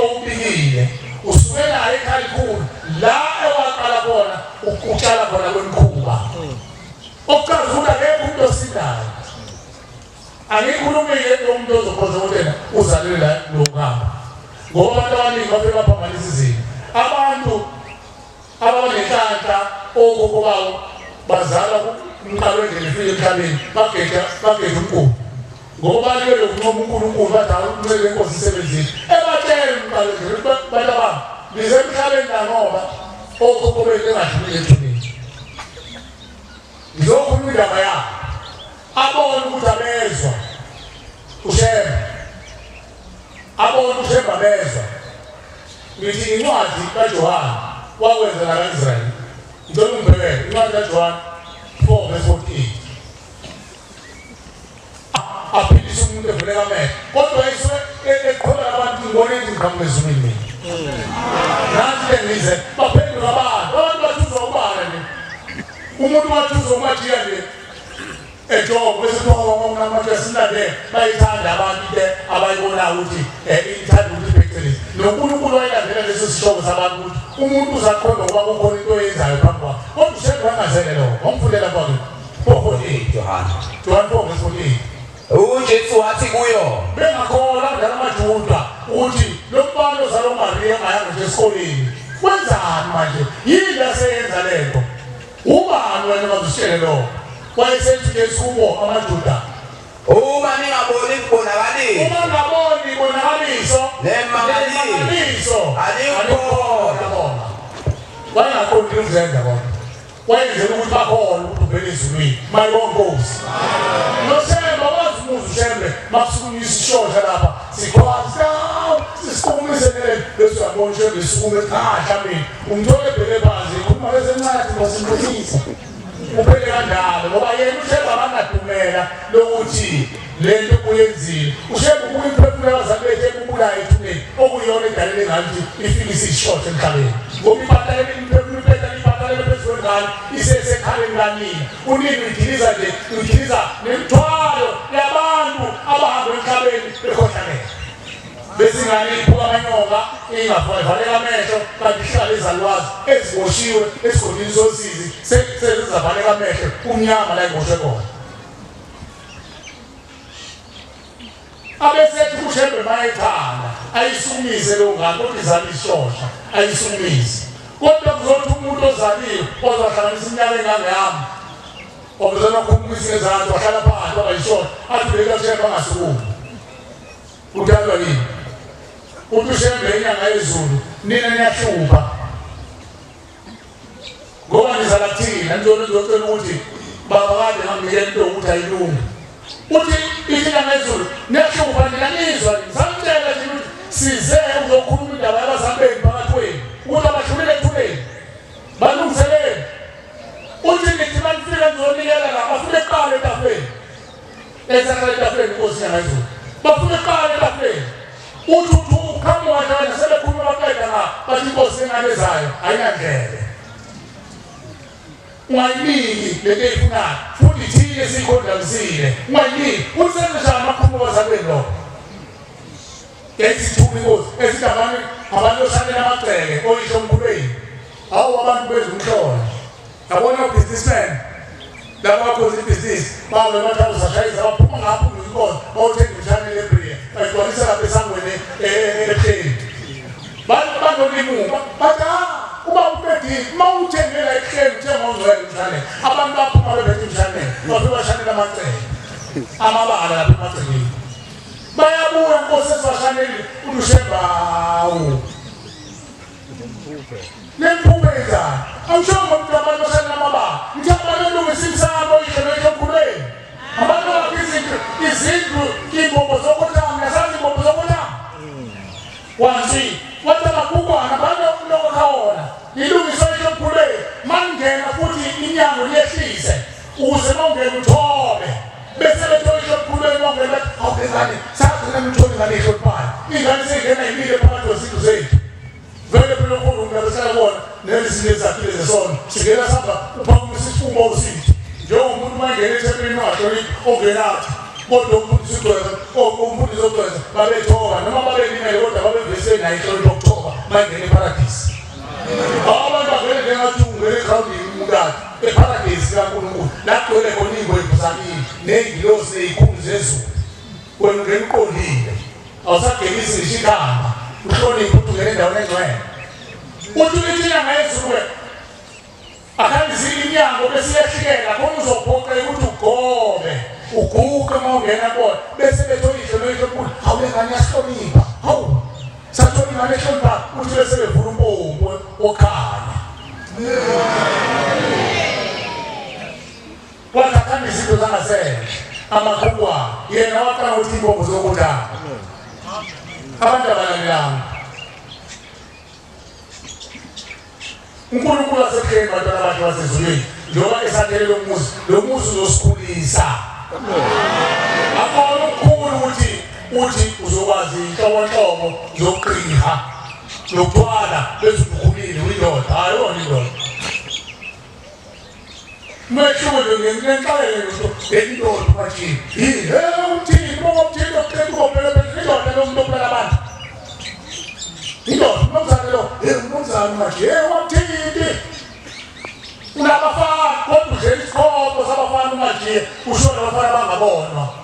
owubikile usuke nayo ekhaya likhulu la ewaqala khona ukutshala khona kwemikhuba okuchaza ukuthi akekho umuntu osindayo angikhulumile umuntu ozokhoza ukuthi uzalwe la lokuhamba ngoba abantu abaningi bafike baphambanisa izinto abantu abanenhlanhla okhokho bawo bazala umqalo wendlela ifike emhlabeni bageda umqulu ngoba balibele ukunqoba uNkulunkulu bathi awuncele inkosi isebenzile ebatshele umqalo wendlela bantu abami lize emhlabeni nangoba okhokho bethu engadlulile ethuneni ngizokhuluma indaba yabo abone ukuthi abezwa ushemba abone ushemba bezwa ngithi incwadi kaJohane wakwenza la ka-Israyeli ngicela ungibhekele incwadi kaJohane 4:48 aphindise umuntu evele kamehlo kodwa yiswe eqhola abantu ngibone ingqhamuko ezimini nanti engize baphendula abantu bathuzwa ubala ne umuntu wathuzwa umajiya le ejobo bese thoba ngonamathe sinade bayithanda abantu ke abayibona ukuthi ithanda ukuthi phecelezi noNkulunkulu wayelandela leso sishoko sabantu ukuthi umuntu uzaqonda ngoba kukhona into oyenzayo phambi kwakhe kodwa ushebe wangazele lo ngomfulela kwakhe Yohana 4:48 uJesu wathi kuyo bengakholwa ngala maJuda ukuthi lo mbalo zalo Maria ngayanga nje esikoleni kwenzani manje yini aseyenza lento ubani wena mazishele lo wayesethi Jesu kubo amaJuda uma ningaboni ibonakaliso uma ngaboni ibonakaliso nemangaliso alikho wayengaqondi ukuzenza bona wayenzela ukuthi bakhona ukuthi uvele ezulwini mayibonkosi noShembe wazimuza uShembe makusukunyisa ishosha lapha sikhwaza sisikumisele bese uyabona uShembe sikume mhlawumbe umthole ebheke phansi ikhuluma lesencane ngosimbulisa uphele kanjalo ngoba yena uShembe abangadumela lokuthi lento kuyenzile uShembe ukuyiphefumula zabethe ekubulayo ethuneni okuyiyona edalele ngathi ifikisa ishosha emhlabeni ngoba ibatalele imphefumulo ngani isesekhaleni kanini unini udiliza nje udiliza nemthwalo yabantu abahamba emhlabeni bekhohlanele besingani iphuka amanyoka ingavaleka amehlo kanti ihlala ezalwazi eziboshiwe esigodini sosizi sezizavaleka amehlo umnyama la iboshwe khona abesethi uShembe mayethanda ayisukumise lo ngani kodwa izali ishosha ayisukumise kodwa kuzothi umuntu ozaliwe ozahlanganisa iminyaka engangeyami obuzana kumkwisile ezansi wahlala phansi wabayishona athi beka uShembe angasukumi udalwa yini uthi uShembe inyanga yezulu nina niyahlupha ngoba nizala thina nizocela ukuthi baba kade ngamnikela into ukuthi ayilungi uthi inyanga yezulu niyahlupha nina nizwa samtshela nje ukuthi size uzokhuluma indaba yabazambeni phakathi kwenu ukuthi abashulile ethuleni balungiselele uthi ngithi manifika nizonikela la bafuna eqala etafeni ezakala etafeni inkosi yangayizulu bafuna eqala etafeni uthi ukhamuka wena sebekhuluma baqeda nga bathi inkosi engabezayo ayinandlebe ungayiniki lento eyifunayo futhi thile siyikhondamisile ungayiniki usenze njani amakhulumo bazabeni lo ezithuma inkosi ezidabani abantu oshanela amagceke oyisho omkhulweni awu abantu bezumhlola yabona businessman laba bakhoza ibhizinisi babe bathatha uzashayisa baphuma ngapho ngiyinkosi bawuthenga imshanelo ebriya bayigcwalisa lapha esangweni ehleni banolimuka bathi uba uqedile uma uthengela ehleni uthenga ongcwele imshanelo abantu baphuma bephethe imshanelo bafike bashanela amagceke amabala lapha emagcekeni bayabuya inkosi esibashaneli uShembe Nempumeza, awushongo ukuthi abantu bashanela amabala ngithi abantu belungisa imsamo oyishelo emkhulweni abantu bakizindlu izindlu imbombo zokuthanga nasazi imbombo zokuthanga wanzi wathi amabhukwana abantu lokho ilungiswa emkhulweni mangena futhi inyango liyehlise ukuze mawungena uthobe bese betholisha emkhulweni mawungena awubekani sathi nemtholi ngale shotpani ingane sengena imile phakathi kwezindlu zethu vele phela umuntu ngabesayibona nezinye zakhile zesona singena samba uphakuma isifumo usithi njengomuntu mangena ethempelini wakhe ongenathi kodwa umuntu sigweza umuntu izogweza babethoba noma babelimele kodwa babevese nayo inhlolo yokuthoba mangena eparadise abantu bavele njengathi ungene ekhawundini umkakhe eparadise kaNkulunkulu lagcwele khona iy'ngwembu zakini ney'ngilosi ney'khulu zezulu wena ungena uqondile awusagenisi ngisho igama uhloniphe ukuthi ungene endaweni engcwele uthi ulithi inyanga yezulu akhangizi inyango bese iyehlikela khona uzophoqa ukuthi ugobe uguqe uma ungena kona bese betholishe noyisho kuthi awulengane yahlonipha hawu sathola ingane ehlonipha uthi bese bevula umpompo okhanya wathakhambe izinto zangasele amakhukwana yena waqala ukuthi impompo zokudala abantu abalalelanga uNkulunkulu asekheni bantwana bakhe basezulwini njengoba esakhele lo muzi uzosikhulisa Amakhono okukhulu uthi uzokwazi inhlobonhlobo zokuqhiha nokuthwala bese ukhulile uyindoda hayi wona indoda meshulo ngenxayelo ngendoda bathi uthini bokuthini okuqhubela indoda lomuntu abantu indoda nomzana lo umzana manje wathini unabafana kodwa ujela isikhobo sabafana manje usho nabafana bangabonwa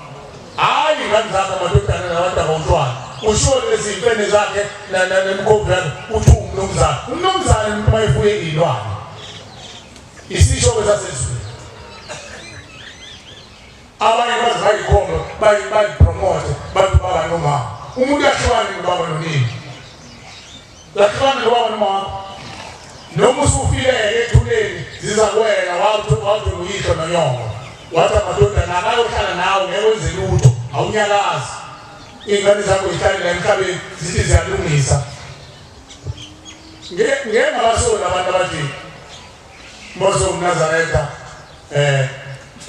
hayi ngani zakhe amadodana nabantu abawutwana usho lezimfene zakhe nemkhombe yakhe uthi umnumzane mayefuye ilwane isisho besasezweni abanye bazi bayikhomba bayipromote bathi baba noma umuntu yahlukane nobaba nonini lahlukane nobaba noma noma usufile ethuleni zizakwela wathi uyihlo nonyongo wathi amadodana akayohlala nawe ngekwenze lutho awunyakazi ingane zakho zihlale emhlabeni zithi ziyalungisa ngengabasoli abantu abathi Mose uMnazaretha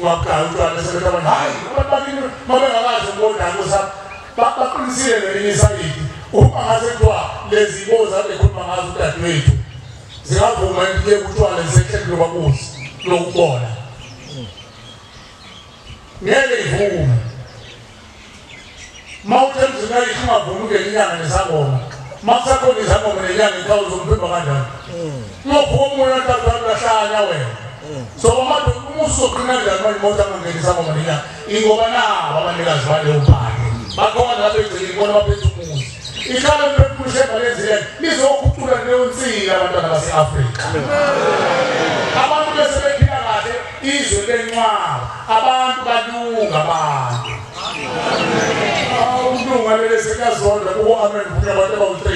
wakhala umntwana sebethu abantu hayi abantu bakini mabengakazi ukubona kusapha baqinisile ngelinye isayidi uma ngase kuthiwa lezi boza ekhuluma ngazo udadewethu zingavuma into yokuthiwa lisekhekelo kwabuzi lokubona ngeke ivume mawuthemzina ungavumi ngelinyanga nesangoma makusakhona izangoma nenyanga ikhawu zomphimba kanjani lokho omunye ontathu lahlanya wena so amadu umuso uzoqina njani manje mawuthi angangeni isangoma nenyanga ingoba nabo abanikazi baleyo mpande bakhona lapho egcini bona baphethe umuzi ikhala mpephusheba lenzilele lizokhuphula leyo nsika abantwana base-Afrika abantu bese bephila kahle izwe lencwaba abantu balunga abantu ukulunga lele sekuyazondla kuko-amen kuphela abantu abawu-3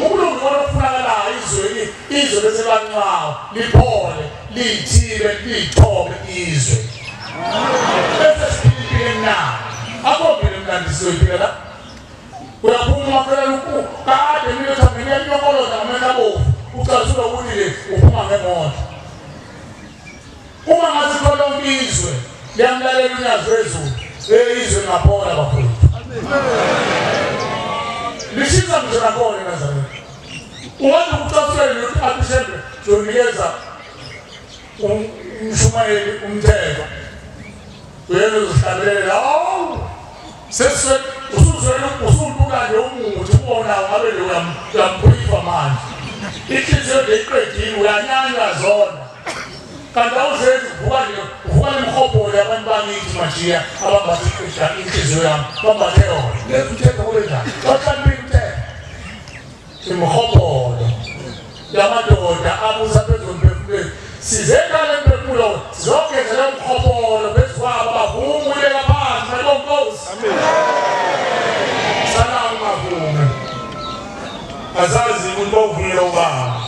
ukulunga kona kufunakalayo izwe bese lancwaba liphole liyithibe liyithobe izwe bese siphilipile mnandi akhombile mnandi sizoyiphila la uyaphuma phela lokhu kade mina thambeni yanyokoloza ngamehlo abovu ucasula ukuthi le uphuma ngemoto uma ngasithola izwe liyamlalela unyazi wezulu izwe ngaphola bafowethu lishiza mje nakhona eNazaretha uwazi ukucasula lokuthi aphishembe zonikeza umshumayeli umthetho uyena uzihlabelela seswe usulbuka nje umuthi ubona ngabe le uyamphulisa manje inhliziyo leyiqedile uyanyanywa zona kanti awuzenzi uvuka nemhobholo yabantu bakithi majiya abambathe inhliziyo yami bambathe yona lezi umthetho kube njani bahlanibe umthetho imhobholo yamadoda abusa phezulu emphefumulweni sizekala emphefumulo sizogezela umhobholo phezu kwabo bavumuleka phansi nalonkosi salamu mavume azazi ukuthi bawuvumela ubaba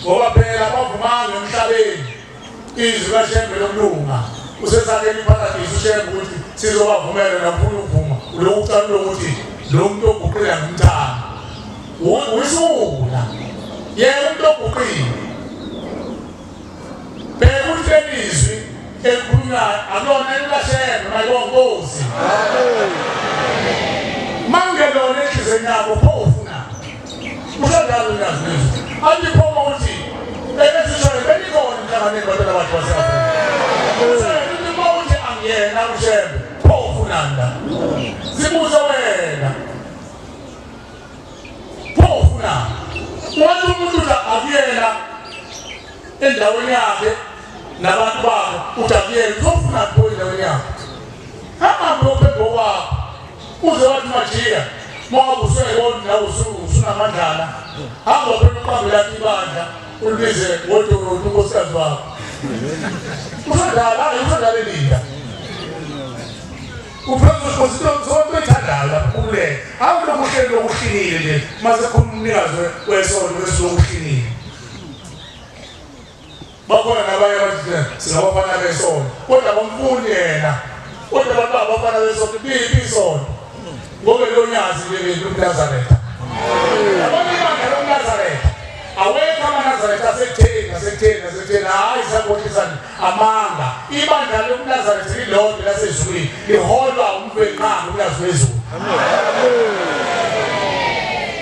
ngoba phela bavumanga emhlabeni izwi kaShembe lokulunga usesakeni iparadise uShembe ukuthi sizobavumela nafuna ukuvuma lokucala ukuthi lo muntu oguqila ngumthanda uyisula yena umuntu oguqile bheka ukuthi izwi elikhulunywayo akulona elikaShembe nayonkosi mangelona enhliziyweni yakho pho ufuna ushadala unyazi lezwi andiphoma ukuthi ebesishone benikhona emhlanganeni bantwana bakhe base-Afrika uma uthi angiyena uShembe pho ufunani la zibuze wena pho ufunani wathi umuntu uthi akuyena endaweni yakhe nabantu bakhe uthi akuyena uzofuna pho endaweni yakhe hambe uphembo kwakho uze wathi majiya mawuba usuyayibona nawe usunamandlana hamba phela uqambe lakho ibandla ulibize wodorothi unkosikazi wakho usadala elinda uphezuzithandayo lapho kumuleka awulokhu uhleli lokuhlinile nje mase khona umnikazi wesondo wesilokuhlinile bakhona nabanye abathi singabafana besondo kodwa bamfuni yena kodwa abantu abafana besondo biphi isondo ngobe lo nyazi nje loMnazaretha abanye ibandla loMnazaretha awekho amaNazaretha asekutheni hayi sakhohlisana amanga ibandla lokuNazaretha lilodwa lasezulwini liholwa umfenqanga umlazi wezulu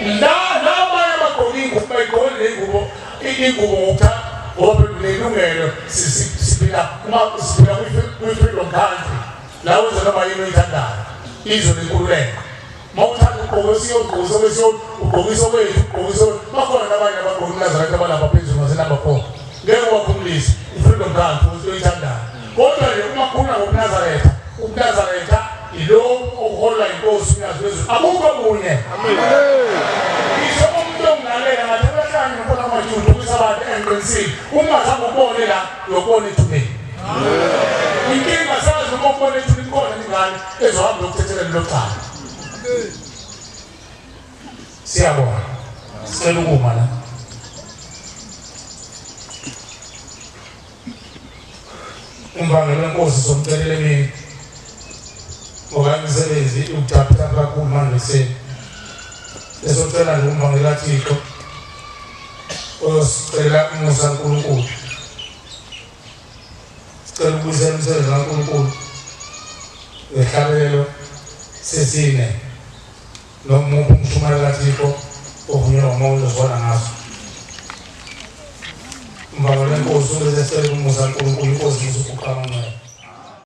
laba abagqoki ingubo bayigqoke lengubo ngokutha ngoba nelungelo siphila kwi-freedom country la wenza noma yini oyithandayo izwe lenkululeko mawuthanda ugqokisa ugqokisa kwethu bakhona nabanye abagqoki uNazaretha abalapha phezulu ngasenamba 4 ngeke wakhumulisa i-freedom country oyithandayo kodwa nje uma khona ngokuNazaretha ilo ohola inkosi umlazi wezulu abukho kunye isho umuntu ongalela ngathi abahlanga ngempela amajudu kwisabatha emqinisini ungazange ubone la uyobona ethuneni inkinga sazi uma ubona ethuneni khona ingane ezohamba yokuthethela locala siyabona sicela ukuma la umbangela wenkosi somcelele mina ngoba imisebenzi ukuthatha kakhulu manje kuseni esocela nje umbangela Thixo osicela umusa kaNkulunkulu sicela ukubuyisela umsebenzi kaNkulunkulu ngehlabelelo sesine nomuntu umshumayela kaThixo ovunyelwa umoya ozibona ngaso umbangela wenkosi ubese sicela umusa kaNkulunkulu inkosi musukuqhamuka